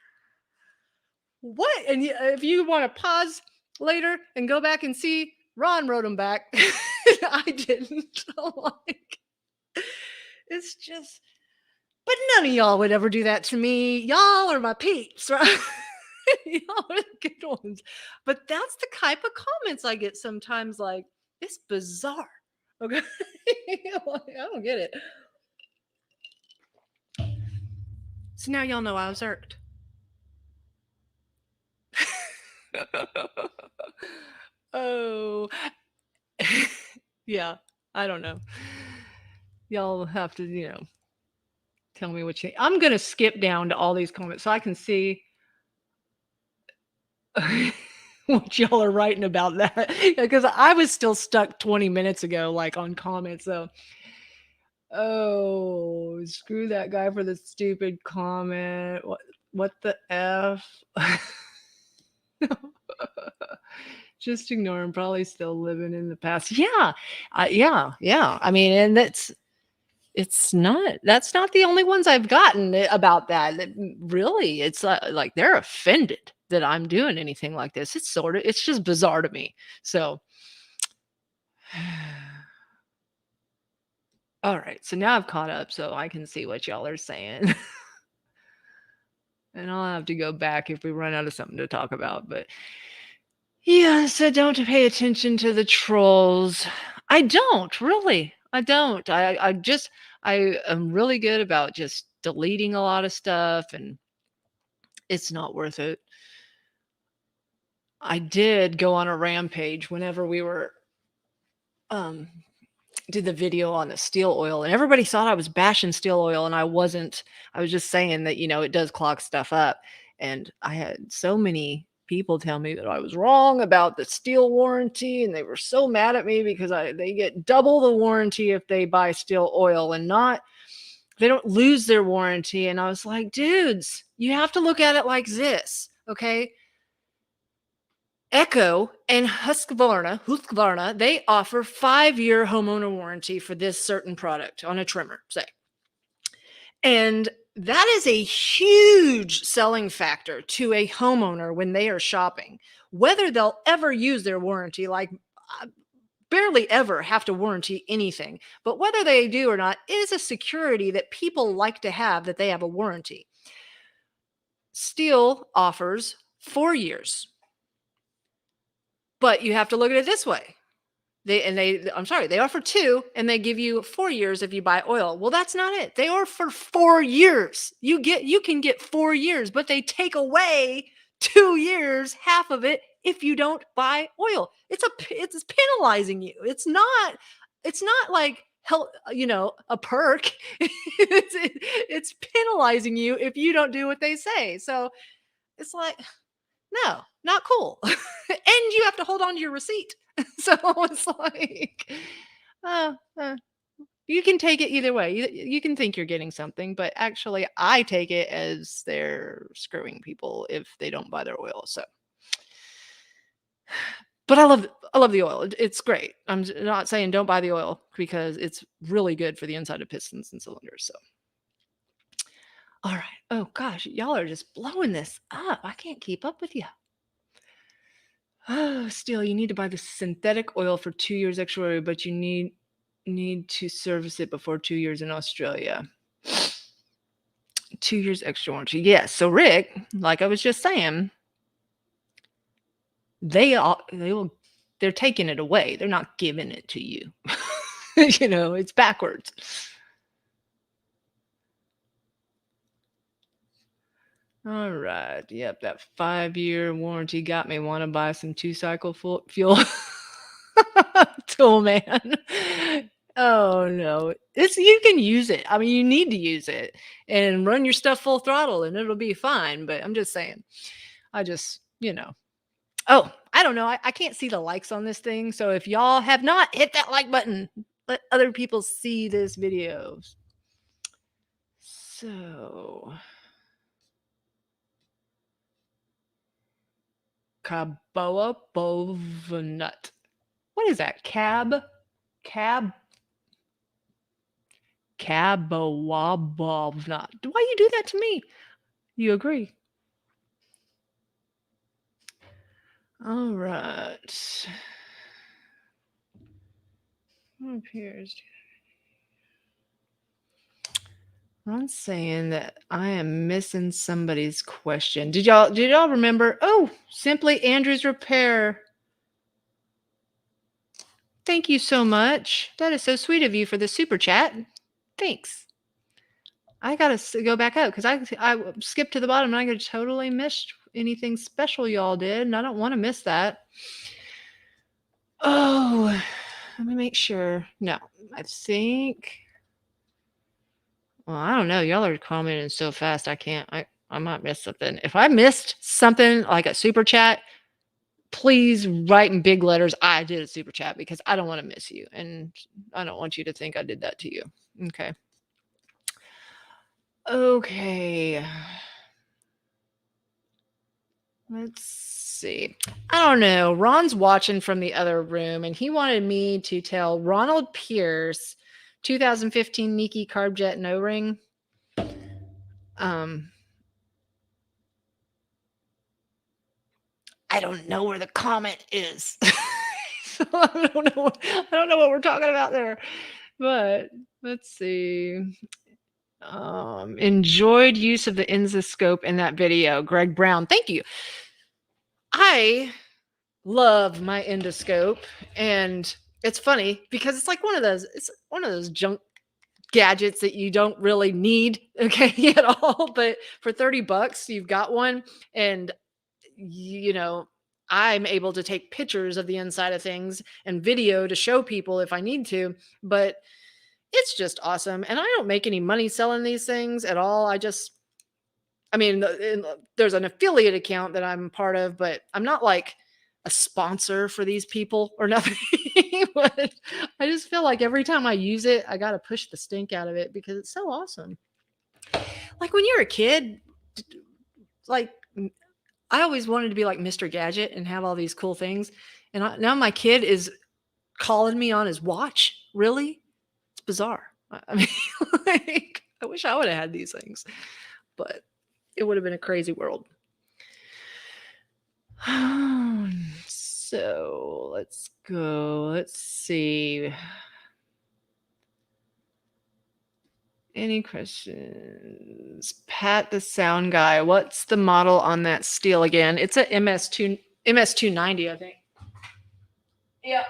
what? And if you want to pause later and go back and see, Ron wrote them back. I didn't. Like, it's just, but none of y'all would ever do that to me. Y'all are my peeps, right? Y'all are the good ones. But that's the type of comments I get sometimes. Like, it's bizarre. Okay. Like, I don't get it. So now y'all know I was irked. Oh. Yeah, I don't know. Y'all have to, tell me what you think. I'm going to skip down to all these comments so I can see what y'all are writing about that, because I was still stuck 20 minutes ago, like on comments. So, oh, screw that guy for the stupid comment. What the F? Just ignore him. Probably still living in the past. Yeah. Yeah. I mean, and that's not the only ones I've gotten about that. Really, it's like they're offended that I'm doing anything like this. It's just bizarre to me. So, all right. So now I've caught up, so I can see what y'all are saying. And I'll have to go back if we run out of something to talk about. But yeah, so don't pay attention to the trolls. I don't really. I don't. I am really good about just deleting a lot of stuff, and it's not worth it. I did go on a rampage whenever we were did the video on the steel oil, and everybody thought I was bashing steel oil, and I wasn't. I was just saying that, it does clog stuff up. And I had so many people tell me that I was wrong about the steel warranty, and they were so mad at me because they get double the warranty if they buy steel oil, and they don't lose their warranty. And I was like, dudes, you have to look at it like this, okay? Echo and Husqvarna, they offer 5-year homeowner warranty for this certain product on a trimmer, say. And that is a huge selling factor to a homeowner when they are shopping. Whether they'll ever use their warranty, like barely ever have to warranty anything, but whether they do or not is a security that people like to have, that they have a warranty. Steel offers 4 years. But you have to look at it this way. They offer 2, and they give you 4 years if you buy oil. Well, that's not it. They offer 4 years. You can get 4 years, but they take away 2 years, half of it, if you don't buy oil. It's penalizing you. It's not like help, a perk. It's penalizing you if you don't do what they say. So it's like, No, not cool. And you have to hold on to your receipt. So it's like, uh, uh, you can take it either way. You can think you're getting something, but actually, I take it as they're screwing people if they don't buy their oil. So, but I love the oil. It's great. Not saying don't buy the oil because it's really good for the inside of pistons and cylinders. So, all right. Oh gosh, y'all are just blowing this up. I can't keep up with you. Oh, still, you need to buy the synthetic oil for 2 years extra, but you need to service it before 2 years in Australia. 2 years extra warranty. Yes. So Rick, like I was just saying, they're taking it away. They're not giving it to you. It's backwards. All right. Yep, that 5-year warranty got me want to buy some two-cycle fuel. Tool man. Oh no. You can use it. I mean, you need to use it and run your stuff full throttle and it'll be fine. But I'm just saying, I just, Oh, I don't know. I can't see the likes on this thing. So if y'all have not hit that like button, let other people see this video. So Caboa bovenut. What is that? Cab Cabawabovnut. Why you do that to me? You agree? All right. What appears? I'm saying that I am missing somebody's question. Did y'all remember? Oh, Simply Andrew's Repair. Thank you so much. That is so sweet of you for the super chat. Thanks. I gotta go back up because I skipped to the bottom and I could totally missed anything special y'all did, and I don't want to miss that. Oh, let me make sure. No, I think. Well, I don't know. Y'all are commenting so fast. I can't. I might miss something. If I missed something like a super chat, please write in big letters. I did a super chat because I don't want to miss you, and I don't want you to think I did that to you. Okay. Okay. Let's see. I don't know. Ron's watching from the other room, and he wanted me to tell Ronald Pierce 2015 Nikki Carb Jet No Ring. I don't know where the comment is. So I don't know what we're talking about there. But let's see. Enjoyed use of the endoscope in that video. Greg Brown. Thank you. I love my endoscope, and it's funny because it's one of those junk gadgets that you don't really need, okay, at all. But for $30, you've got one, and I'm able to take pictures of the inside of things and video to show people if I need to. But it's just awesome, and I don't make any money selling these things at all. There's an affiliate account that I'm part of, but I'm not like a sponsor for these people or nothing. But I just feel like every time I use it, I got to push the stink out of it because it's so awesome. Like when you're a kid, like I always wanted to be like Mr. Gadget and have all these cool things. And now my kid is calling me on his watch. Really? It's bizarre. I mean, I wish I would have had these things, but it would have been a crazy world. So let's go. Let's see. Any questions? Pat the sound guy. What's the model on that steel again? It's a MS290, I think. Yeah.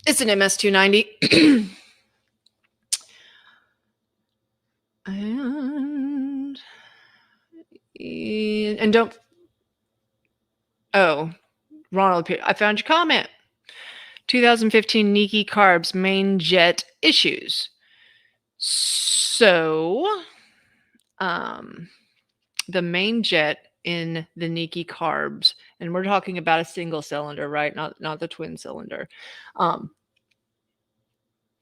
It's an MS290. And don't. Oh, Ronald, I found your comment. 2015 Nikki Carbs main jet issues. So, the main jet in the Nikki carbs, and we're talking about a single cylinder, right? Not the twin cylinder. Um,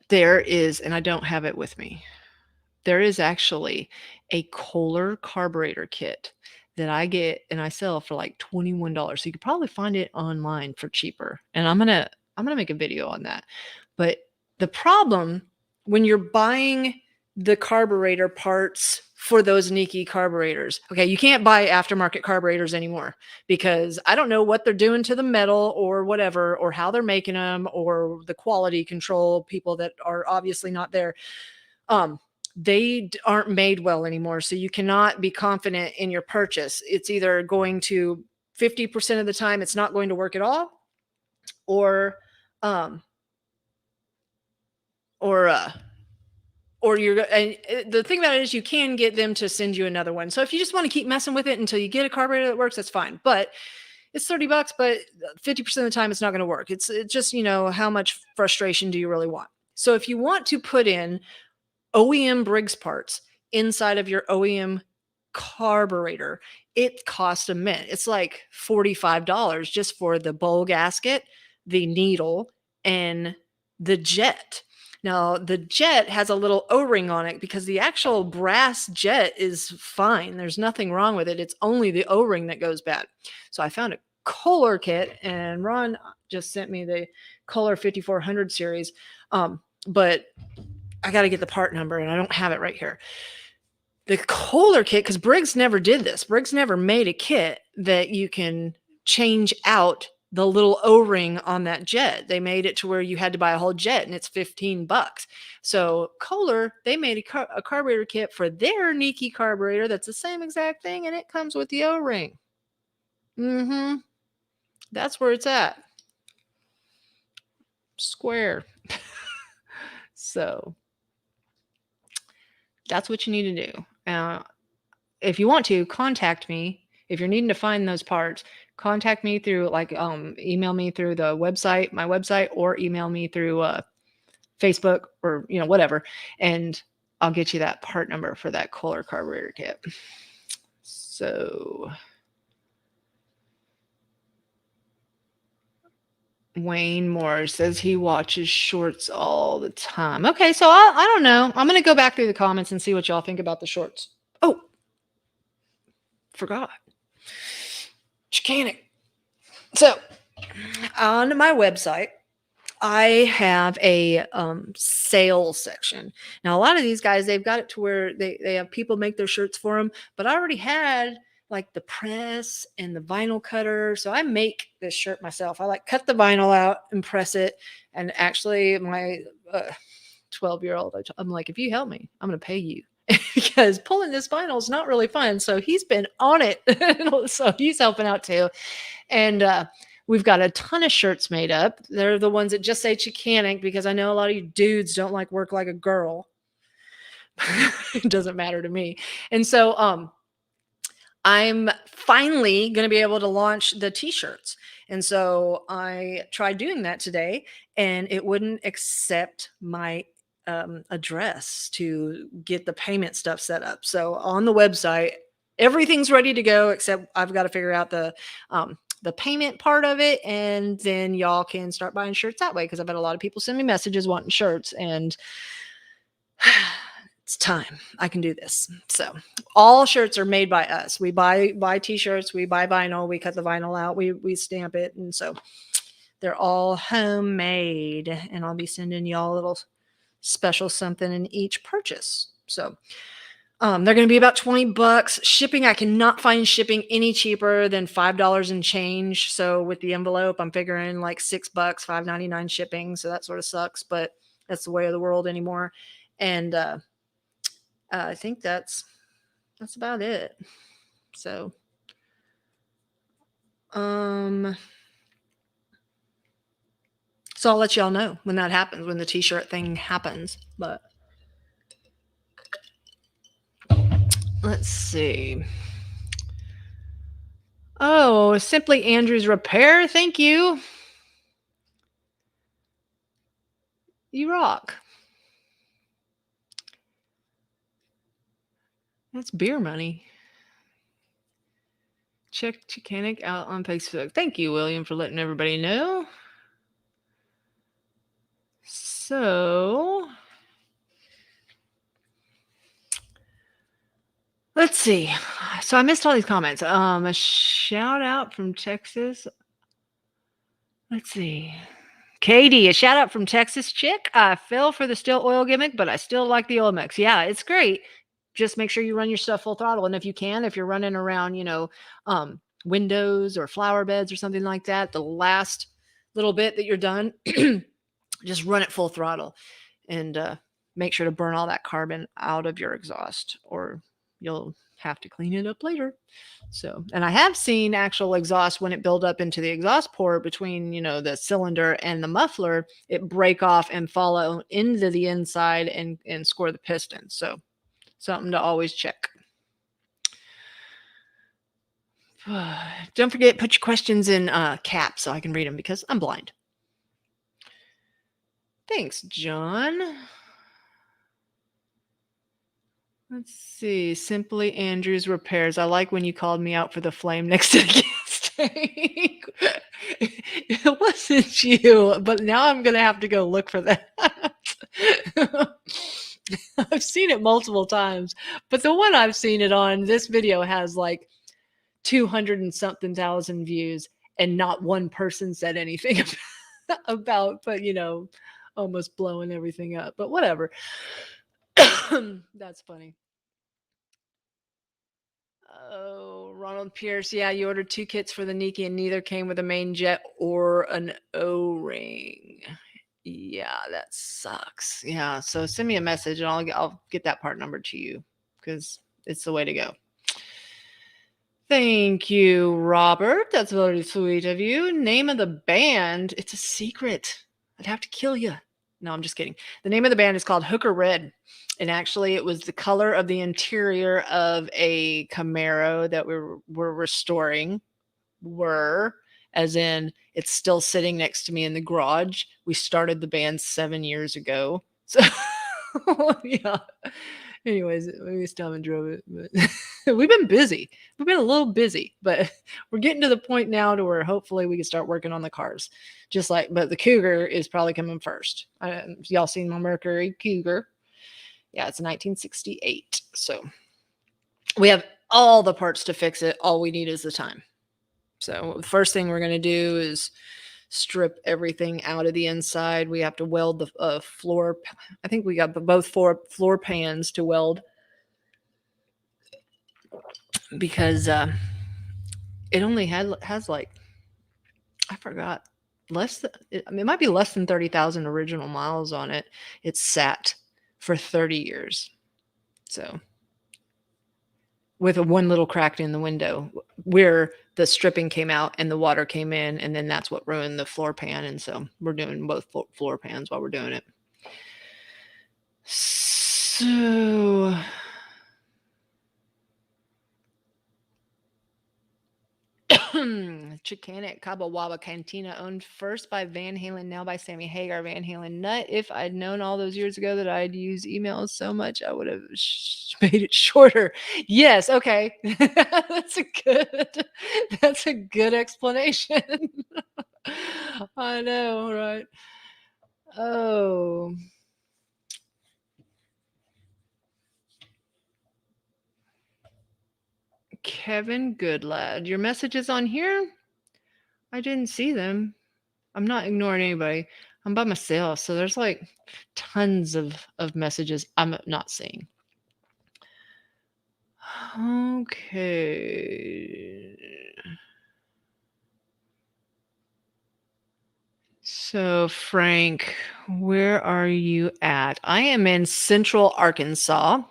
there is, and I don't have it with me. There is actually a Kohler carburetor kit that I get and I sell for like $21. So you could probably find it online for cheaper. And I'm gonna make a video on that. But the problem when you're buying the carburetor parts for those Nikki carburetors, okay, you can't buy aftermarket carburetors anymore because I don't know what they're doing to the metal or whatever, or how they're making them, or the quality control people that are obviously not there. Um, they aren't made well anymore. So you cannot be confident in your purchase. It's either going to 50% of the time, it's not going to work at all, or, um, or, uh, or you're, and the thing about it is you can get them to send you another one. So if you just want to keep messing with it until you get a carburetor that works, that's fine. But it's $30, but 50% of the time it's not going to work. It's just, how much frustration do you really want? So if you want to put in OEM Briggs parts inside of your OEM carburetor, it costs a mint. It's like $45 just for the bowl gasket, the needle, and the jet. Now, the jet has a little O-ring on it because the actual brass jet is fine. There's nothing wrong with it. It's only the O-ring that goes bad. So I found a Kohler kit, and Ron just sent me the Kohler 5400 series. But I got to get the part number and I don't have it right here. The Kohler kit, because Briggs never did this. Briggs never made a kit that you can change out the little O-ring on that jet. They made it to where you had to buy a whole jet and it's $15. So Kohler, they made a carburetor kit for their Nikki carburetor that's the same exact thing, and it comes with the O-ring. That's where it's at. Square. So that's what you need to do. If you want to, contact me. If you're needing to find those parts, contact me through email me through the website, my website, or email me through Facebook or whatever, and I'll get you that part number for that Kohler carburetor kit. So Wayne Moore says he watches shorts all the time. Okay, so I don't know. I'm going to go back through the comments and see what y'all think about the shorts. Oh, forgot. Chickanic. So on my website, I have a sales section. Now, a lot of these guys, they've got it to where they have people make their shirts for them, but I already had like the press and the vinyl cutter. So I make this shirt myself. I cut the vinyl out and press it. And actually my 12-year-old, I'm like, if you help me, I'm going to pay you. Because pulling this vinyl is not really fun. So he's been on it. So he's helping out too. And we've got a ton of shirts made up. They're the ones that just say Chickanic, because I know a lot of you dudes don't like work like a girl. It doesn't matter to me. And so I'm finally going to be able to launch the t-shirts. And so I tried doing that today, and it wouldn't accept my address to get the payment stuff set up. So on the website, everything's ready to go, except I've got to figure out the payment part of it, and then y'all can start buying shirts that way, because I've had a lot of people send me messages wanting shirts, and it's time. I can do this. So all shirts are made by us. We buy t-shirts, we buy vinyl, we cut the vinyl out, we stamp it, and so they're all homemade, and I'll be sending y'all a little special something in each purchase. So they're going to be about $20. Shipping, I cannot find shipping any cheaper than $5 and change. So with the envelope, I'm figuring like $6, $5.99 shipping. So that sort of sucks, but that's the way of the world anymore. And I think that's about it. So so I'll let y'all know when that happens, when the t-shirt thing happens. But let's see. Oh, Simply Andrew's Repair. Thank you. You rock. That's beer money. Check Chickanic out on Facebook. Thank you, William, for letting everybody know. So let's see. So I missed all these comments. A shout out from Texas. Let's see. Katie, a shout out from Texas chick. I fell for the still oil gimmick, but I still like the oil mix. Yeah, it's great. Just make sure you run your stuff full throttle. And if you're running around, windows or flower beds or something like that, the last little bit that you're done, just run it full throttle and make sure to burn all that carbon out of your exhaust, or you'll have to clean it up later. So, and I have seen actual exhaust when it build up into the exhaust port between, the cylinder and the muffler, it break off and follow into the inside and score the piston. So something to always check. Don't forget, put your questions in caps so I can read them because I'm blind. Thanks, John. Let's see. Simply Andrews Repairs. I like when you called me out for the flame next to the gas tank. It wasn't you, but now I'm going to have to go look for that. I've seen it multiple times, but the one I've seen it on, this video has like 200 and something thousand views, and not one person said anything about, but almost blowing everything up. But whatever. That's funny. Oh, Ronald Pierce. Yeah, you ordered 2 kits for the Nikki and neither came with a main jet or an O-ring. Yeah, that sucks. Yeah, so send me a message and I'll get that part number to you because it's the way to go. Thank you, Robert. That's very sweet of you. Name of the band. It's a secret. I'd have to kill you. No, I'm just kidding. The name of the band is called Hooker Red. And actually, it was the color of the interior of a Camaro that we were restoring. As in, it's still sitting next to me in the garage. We started the band 7 years ago. So, yeah. Anyways, we still haven't drove it, but we've been busy. We've been a little busy, but we're getting to the point now to where hopefully we can start working on the cars. But the Cougar is probably coming first. Y'all seen my Mercury Cougar? Yeah, it's 1968. So we have all the parts to fix it. All we need is the time. So the first thing we're going to do is strip everything out of the inside. We have to weld the floor. I think we got both floor pans to weld because it only has like, I forgot, it might be less than 30,000 original miles on it. It's sat for 30 years. So with one little crack in the window where the stripping came out and the water came in, and then that's what ruined the floor pan. And so we're doing both floor pans while we're doing it. So Chickanic Cabo Waba Cantina, owned first by Van Halen, now by Sammy Hagar. Van Halen nut. If I'd known all those years ago that I'd use emails so much, I would have made it shorter. Yes, okay. That's a good explanation. I know, right? Oh. Kevin Goodlad. Your messages on here? I didn't see them. I'm not ignoring anybody. I'm by myself, so there's like tons of messages I'm not seeing. Okay. So, Frank, where are you at? I am in Central Arkansas.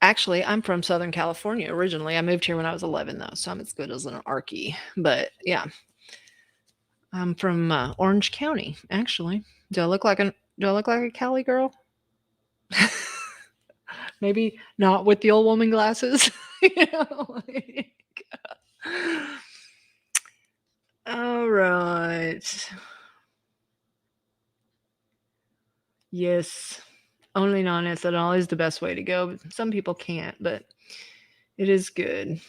Actually, I'm from Southern California originally. I moved here when I was 11, though, so I'm as good as an Arkie. But yeah, I'm from Orange County, actually. Do I look like a Cali girl? Maybe not with the old woman glasses. All right. Yes, only non-ethanol is the best way to go. Some people can't, but It is good.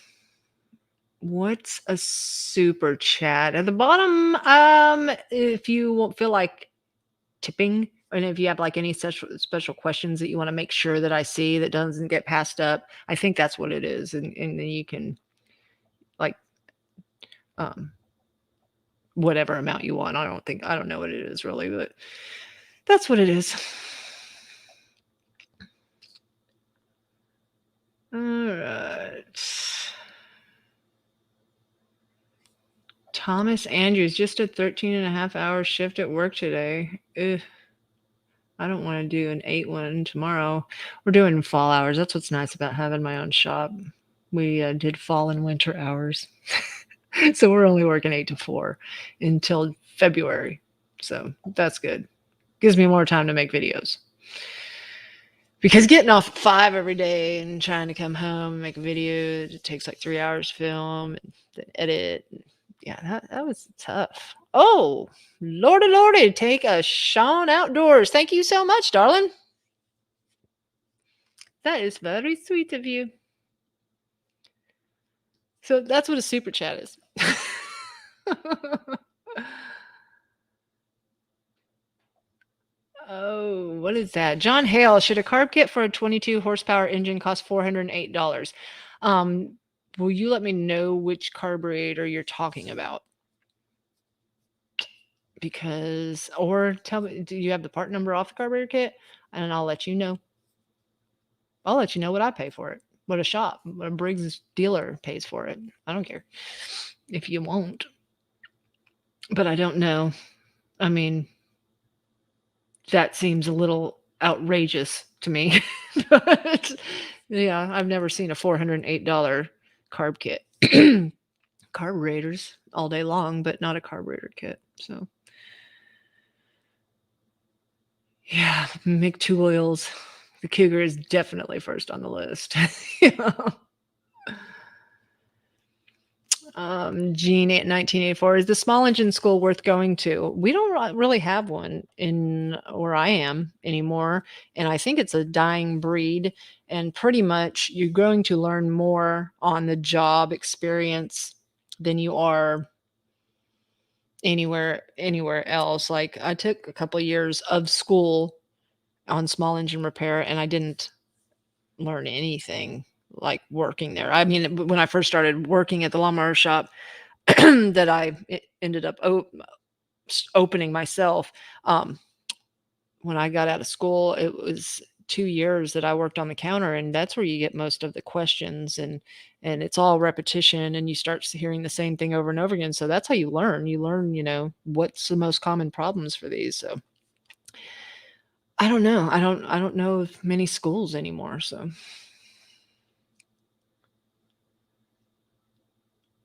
What's a super chat? At the bottom, if you won't feel like tipping, and if you have like any special questions that you want to make sure that I see that doesn't get passed up, I think that's what it is. And then you can like um whatever amount you want. I don't know what it is really, but that's what it is. All right. Thomas Andrews, just a 13.5 hour shift at work today. Ugh, I don't want to do an 8 one tomorrow. We're doing fall hours. That's what's nice about having my own shop. We did fall and winter hours. So we're only working 8 to 4 until February. So that's good. Gives me more time to make videos. Because getting off at 5 every day and trying to come home and make a video, it takes like 3 hours to film and then edit. Yeah, that was tough. Oh, lordy, take a Sean outdoors. Thank you so much, darling. That is very sweet of you. So that's what a super chat is. Oh, what is that? John Hale, should a carb kit for a 22 horsepower engine cost $408? Will you let me know which carburetor you're talking about? Because, or tell me, do you have the part number off the carburetor kit? And I'll let you know. I'll let you know what I pay for it, what a Briggs dealer pays for it. I don't care if you won't. But I don't know. I mean, that seems a little outrageous to me. But yeah, I've never seen a $408 carb kit. Carburetors all day long, but not a carburetor kit. So yeah, McTwo oils. The Cougar is definitely first on the list. Gene 1984, is the small engine school worth going to? We don't really have one in where I am anymore, and I think it's a dying breed. And pretty much you're going to learn more on the job experience than you are anywhere else. Like I took a couple of years of school on small engine repair, and I didn't learn anything like working there. I mean, when I first started working at the lawnmower shop, that I ended up opening myself. When I got out of school, it was 2 years that I worked on the counter, and that's where you get most of the questions, and it's all repetition, and you start hearing the same thing over and over again. So that's how you learn. You learn, what's the most common problems for these. So I don't know. I don't know of many schools anymore. So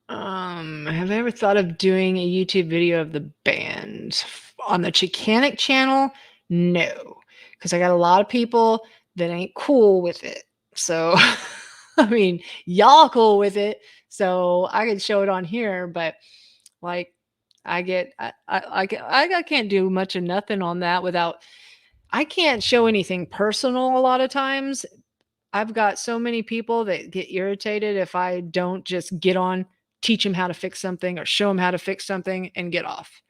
have I ever thought of doing a YouTube video of the band on the Chickanic channel? No, because I got a lot of people that ain't cool with it. So, I mean, y'all cool with it, so I can show it on here. But like, I can't do much of nothing on that without. I can't show anything personal a lot of times. I've got so many people that get irritated if I don't just get on, teach them how to fix something or show them how to fix something and get off.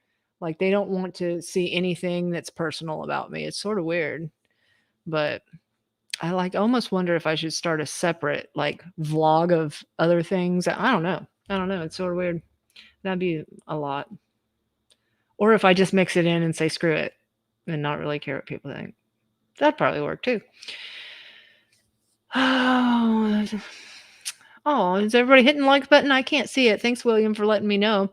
Like they don't want to see anything that's personal about me. It's sort of weird, but I like almost wonder if I should start a separate like vlog of other things. I don't know. I don't know. It's sort of weird. That'd be a lot. Or if I just mix it in and say screw it and not really care what people think. That'd probably work too. Oh, oh, is everybody hitting the like button? I can't see it. Thanks, William, for letting me know.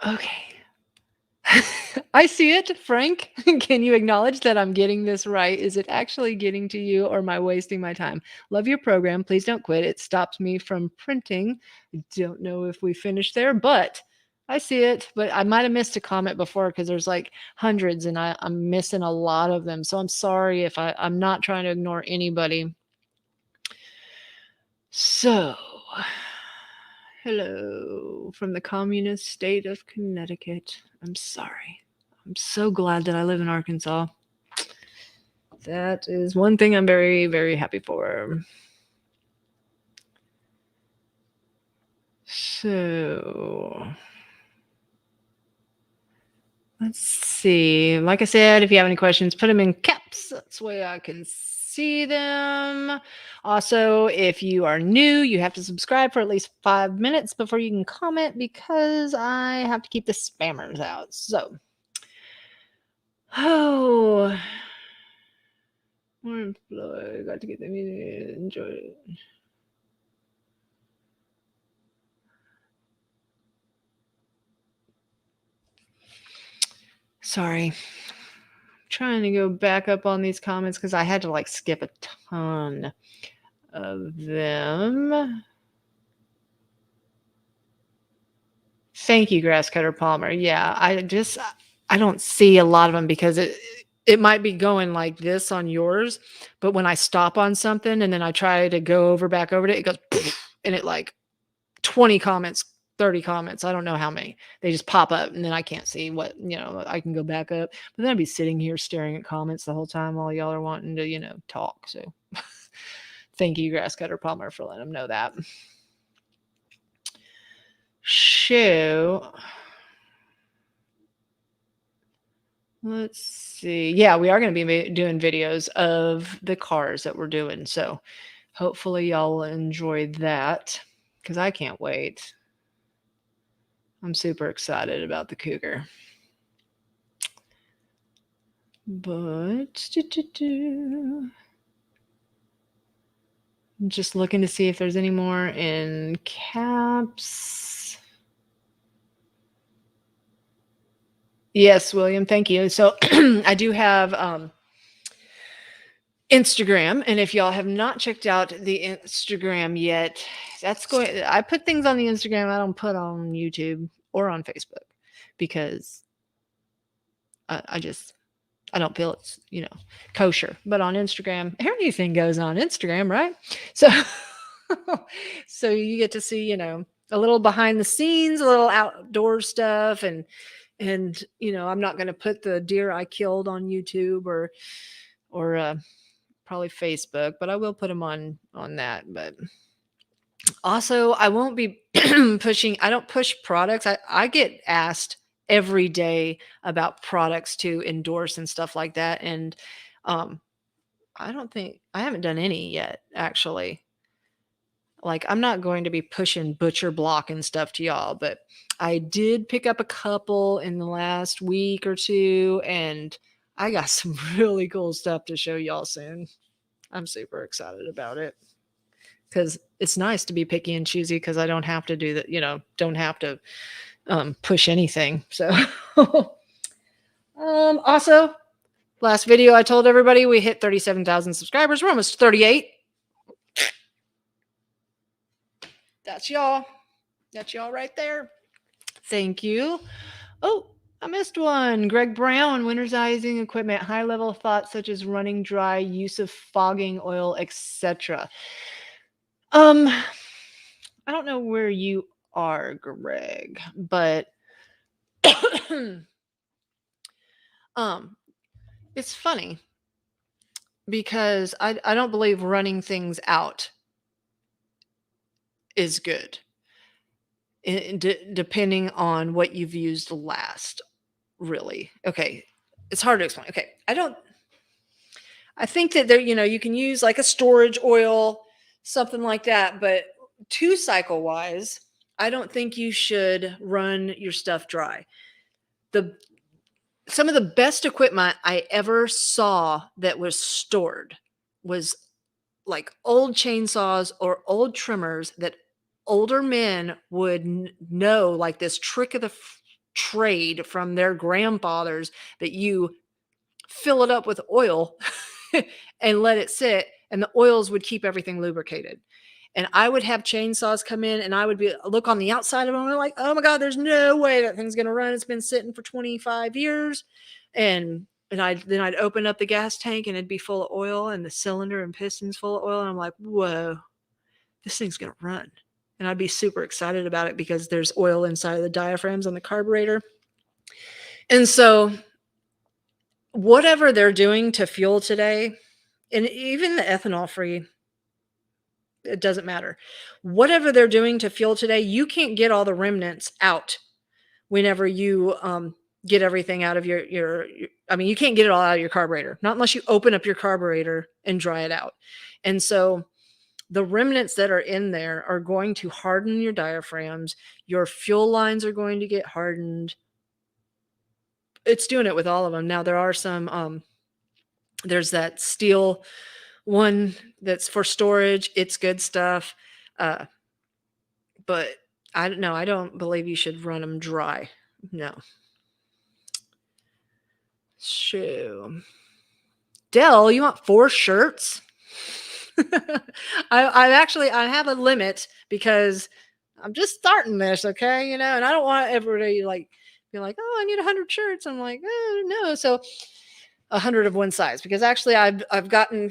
Okay. I see it, Frank. Can you acknowledge that I'm getting this right? Is it actually getting to you or am I wasting my time? Love your program. Please don't quit. It stops me from printing. I don't know if we finished there, but I see it. But I might have missed a comment before because there's like hundreds and I'm missing a lot of them. So I'm sorry if I'm not trying to ignore anybody. So, hello from the communist state of Connecticut. I'm sorry. I'm so glad that I live in Arkansas. That is one thing I'm very, very happy for. So let's see. Like I said, if you have any questions, put them in caps. That's the way I can see them. Also, if you are new, you have to subscribe for at least 5 minutes before you can comment because I have to keep the spammers out. So, oh, more employee got to get the music. Enjoy it. Sorry. Trying to go back up on these comments because I had to like skip a ton of them. Thank you, Grass Cutter Palmer. Yeah, I don't see a lot of them because it might be going like this on yours, but when I stop on something and then I try to go over back over it, it goes and it like 20 comments, 30 comments. I don't know how many. They just pop up and then I can't see what, I can go back up. But then I'd be sitting here staring at comments the whole time while y'all are wanting to, talk. So thank you, Grass Cutter Palmer, for letting them know that. Show. Let's see. Yeah, we are going to be doing videos of the cars that we're doing. So hopefully y'all will enjoy that because I can't wait. I'm super excited about the Cougar. But I'm just looking to see if there's any more in caps. Yes, William, thank you. So I do have Instagram, and if y'all have not checked out the Instagram yet, I put things on the Instagram I don't put on YouTube or on Facebook because I don't feel it's kosher. But on Instagram, everything goes on Instagram, right? So so you get to see a little behind the scenes, a little outdoor stuff, and I'm not going to put the deer I killed on YouTube or probably Facebook, but I will put them on that. But also, I won't be pushing. I don't push products. I get asked every day about products to endorse and stuff like that, and I haven't done any yet, actually. Like, I'm not going to be pushing Butcher Block and stuff to y'all, but I did pick up a couple in the last week or two, and I got some really cool stuff to show y'all soon. I'm super excited about it because it's nice to be picky and choosy because I don't have to do that, don't have to push anything. So, also, last video I told everybody we hit 37,000 subscribers. We're almost 38. That's y'all. That's y'all right there. Thank you. Oh, I missed one. Greg Brown, winterizing equipment, high level thoughts such as running dry, use of fogging oil, etc. I don't know where you are, Greg, but it's funny because I don't believe running things out is good. Depending on what you've used last, really. Okay, it's hard to explain. Okay, I think that there, you can use like a storage oil, something like that, but 2-cycle wise, I don't think you should run your stuff dry. Some of the best equipment I ever saw that was stored was like old chainsaws or old trimmers that older men would know, like this trick of the trade from their grandfathers, that you fill it up with oil and let it sit, and the oils would keep everything lubricated. And I would have chainsaws come in and I would look on the outside of them and I'm like, oh my God, there's no way that thing's going to run. It's been sitting for 25 years. And I'd open up the gas tank and it'd be full of oil and the cylinder and pistons full of oil. And I'm like, whoa, this thing's going to run. And I'd be super excited about it because there's oil inside of the diaphragms on the carburetor. And so whatever they're doing to fuel today, and even the ethanol free, it doesn't matter. Whatever they're doing to fuel today, you can't get all the remnants out whenever you get everything out of your I mean, you can't get it all out of your carburetor, not unless you open up your carburetor and dry it out. And so the remnants that are in there are going to harden your diaphragms. Your fuel lines are going to get hardened. It's doing it with all of them. Now there are some there's that steel one that's for storage. It's good stuff. Uh, but I don't know. I don't believe you should run them dry. No. So, Dell, you want 4 shirts? I have a limit because I'm just starting this, okay? You know, and I don't want everybody like be like, oh, I need 100 shirts. I'm like, oh no. So 100 of one size, because actually I've gotten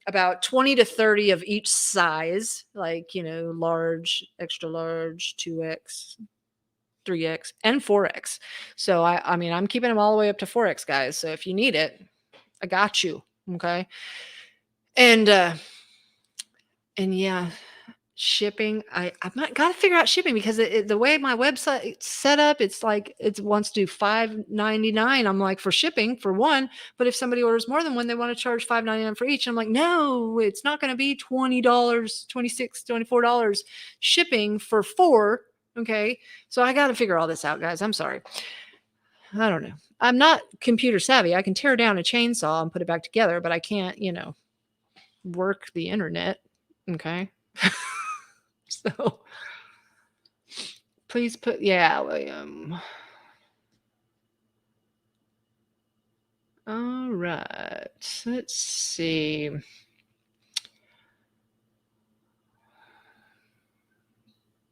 about 20 to 30 of each size, like, you know, large, extra large, 2X, 3X, and 4X. So I mean, I'm keeping them all the way up to 4X, guys. So if you need it, I got you. Okay. And yeah, shipping. I might gotta figure out shipping because the way my website's set up, it's like it wants to do $5.99. I'm like, for shipping for one, but if somebody orders more than one, they want to charge $5.99 for each. I'm like, no, it's not going to be $20, $26, $24 shipping for 4. Okay, so I got to figure all this out, guys. I'm sorry. I don't know. I'm not computer savvy. I can tear down a chainsaw and put it back together, but I can't, you know, work the internet. Okay. So please put, yeah, William. All right. Let's see.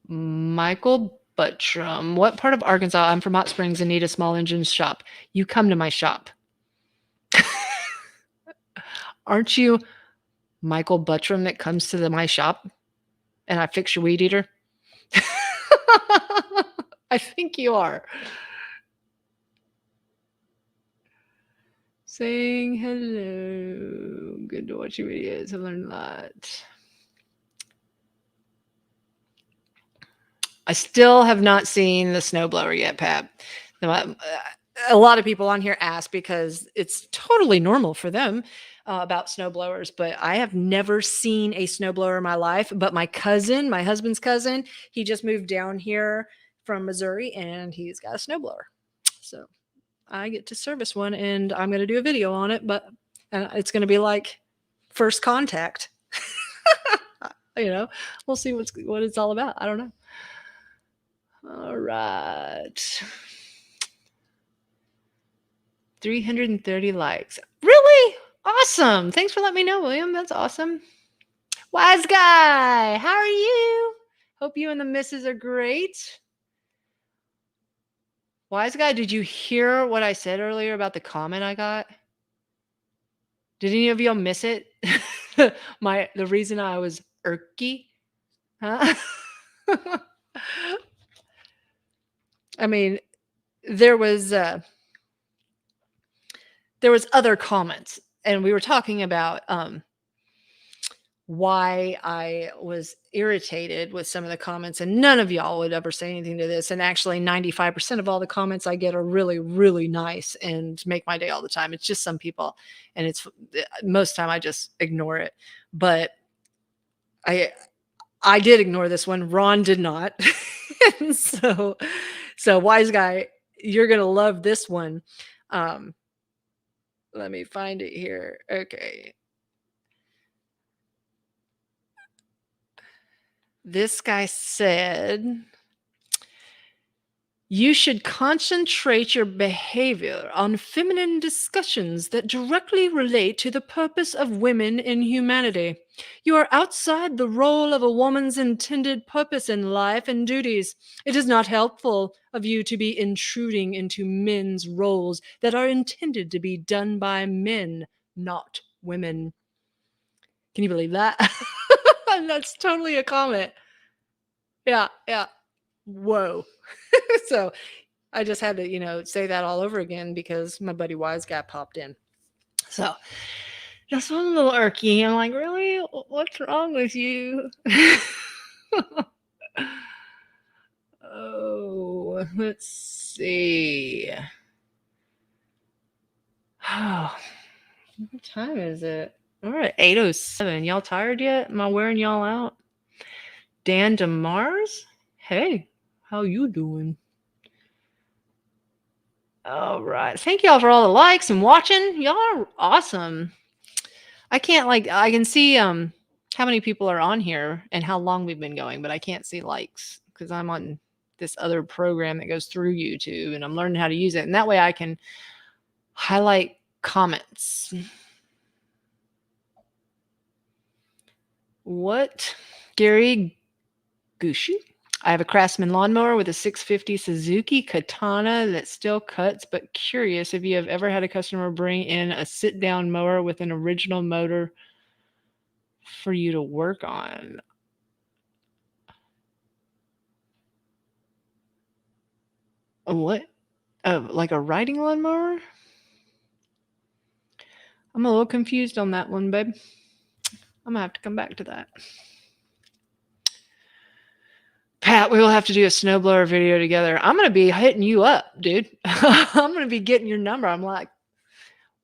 Michael Buttram. What part of Arkansas? I'm from Hot Springs and need a small engine shop. You come to my shop. Aren't you Michael Buttram that comes to my shop and I fix your weed eater? I think you are. Saying hello. Good to watch your videos. I've learned a lot. I still have not seen the snowblower yet, Pat. A lot of people on here ask because it's totally normal for them about snowblowers, but I have never seen a snowblower in my life. But my cousin, my husband's cousin, he just moved down here from Missouri and he's got a snowblower. So I get to service one and I'm going to do a video on it, but it's going to be like first contact. You know, we'll see what it's all about. I don't know. All right. 330 likes. Really? Awesome. Thanks for letting me know, William. That's awesome. Wise guy, how are you? Hope you and the missus are great. Wise guy, did you hear what I said earlier about the comment I got? Did any of y'all miss it? The reason I was irky? Huh? I mean, there was other comments, and we were talking about why I was irritated with some of the comments, and none of y'all would ever say anything to this. And actually, 95% of all the comments I get are really, really nice and make my day all the time. It's just some people, and it's most time I just ignore it. But I did ignore this one. Ron did not. And so wise guy, you're gonna love this one. Let me find it here. Okay. This guy said, you should concentrate your behavior on feminine discussions that directly relate to the purpose of women in humanity. You are outside the role of a woman's intended purpose in life and duties. It is not helpful of you to be intruding into men's roles that are intended to be done by men, not women. Can you believe that? That's totally a comment. Yeah. Whoa. So I just had to, say that all over again because my buddy Wise guy popped in. So just one little irky. I'm like, really? What's wrong with you? Oh, let's see. Oh, what time is it? All right, 8:07. Y'all tired yet? Am I wearing y'all out? Dan DeMars? Hey, how you doing? All right. Thank y'all for all the likes and watching. Y'all are awesome. I can see how many people are on here and how long we've been going, but I can't see likes because I'm on this other program that goes through YouTube and I'm learning how to use it. And that way I can highlight comments. What? Gary Gushi? I have a Craftsman lawnmower with a 650 Suzuki Katana that still cuts, but curious if you have ever had a customer bring in a sit-down mower with an original motor for you to work on. What? Like a riding lawnmower? I'm a little confused on that one, babe. I'm gonna have to come back to that. Pat, we will have to do a snowblower video together. I'm gonna be hitting you up, dude. I'm gonna be getting your number. I'm like,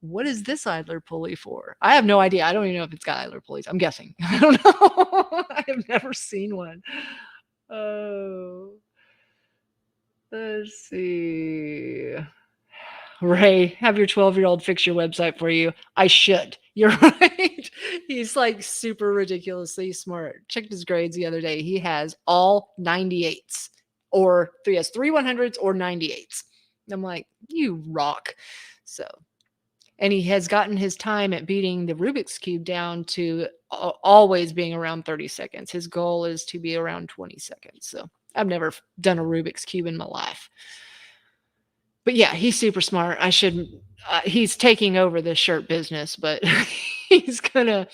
what is this idler pulley for? I have no idea. I don't even know if it's got idler pulleys. I'm guessing. I don't know. I have never seen one. Oh, let's see. Ray, have your 12-year-old fix your website for you. I should. You're right. He's like super ridiculously smart. Checked his grades the other day. He has all 98s, or he has 3 100s or 98s. I'm like, you rock. So, and he has gotten his time at beating the Rubik's Cube down to always being around 30 seconds. His goal is to be around 20 seconds. So I've never done a Rubik's Cube in my life. But yeah, he's super smart. I should. He's taking over the shirt business, but he's gonna.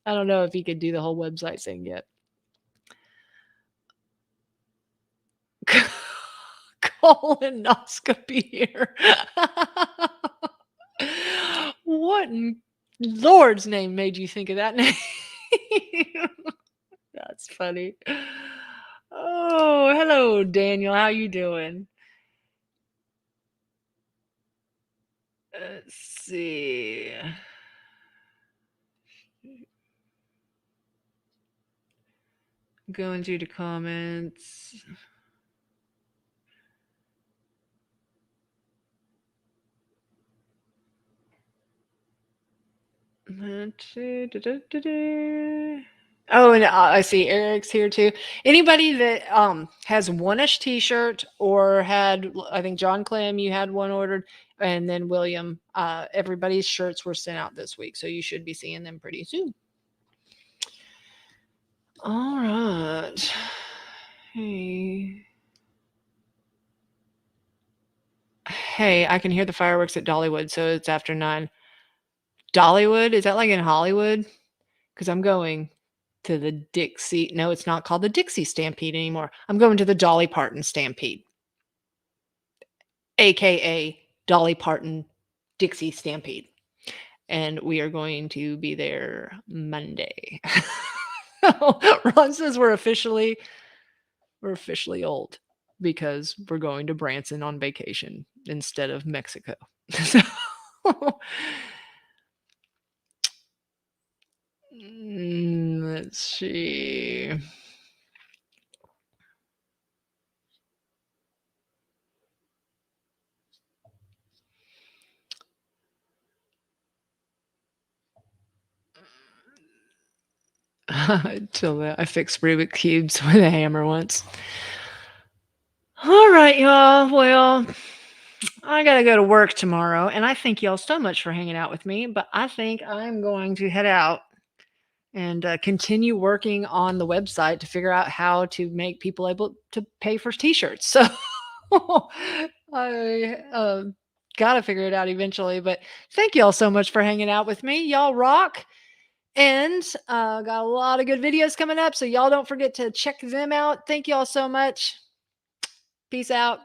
I don't know if he could do the whole website thing yet. Colonoscopy here. What in Lord's name made you think of that name? That's funny. Oh, hello, Daniel. How you doing? Let's see. Going through the comments. Let's see. Oh, and I see Eric's here too. Anybody that has one-ish t-shirt or had, I think John Clem, you had one ordered, and then William, everybody's shirts were sent out this week, so you should be seeing them pretty soon. All right. Hey. Hey, I can hear the fireworks at Dollywood, so it's after 9. Dollywood? Is that like in Hollywood? Because I'm going to the Dixie. No, it's not called the Dixie Stampede anymore. I'm going to the Dolly Parton Stampede, aka Dolly Parton Dixie Stampede. And we are going to be there Monday. Ron says we're officially old because we're going to Branson on vacation instead of Mexico. So, let's see. Till I fixed Rubik's cubes with a hammer once. All right, y'all. Well, I gotta go to work tomorrow, and I thank y'all so much for hanging out with me. But I think I'm going to head out and continue working on the website to figure out how to make people able to pay for t-shirts. So I gotta figure it out eventually. But thank y'all so much for hanging out with me. Y'all rock. And got a lot of good videos coming up, so y'all don't forget to check them out. Thank y'all so much. Peace out.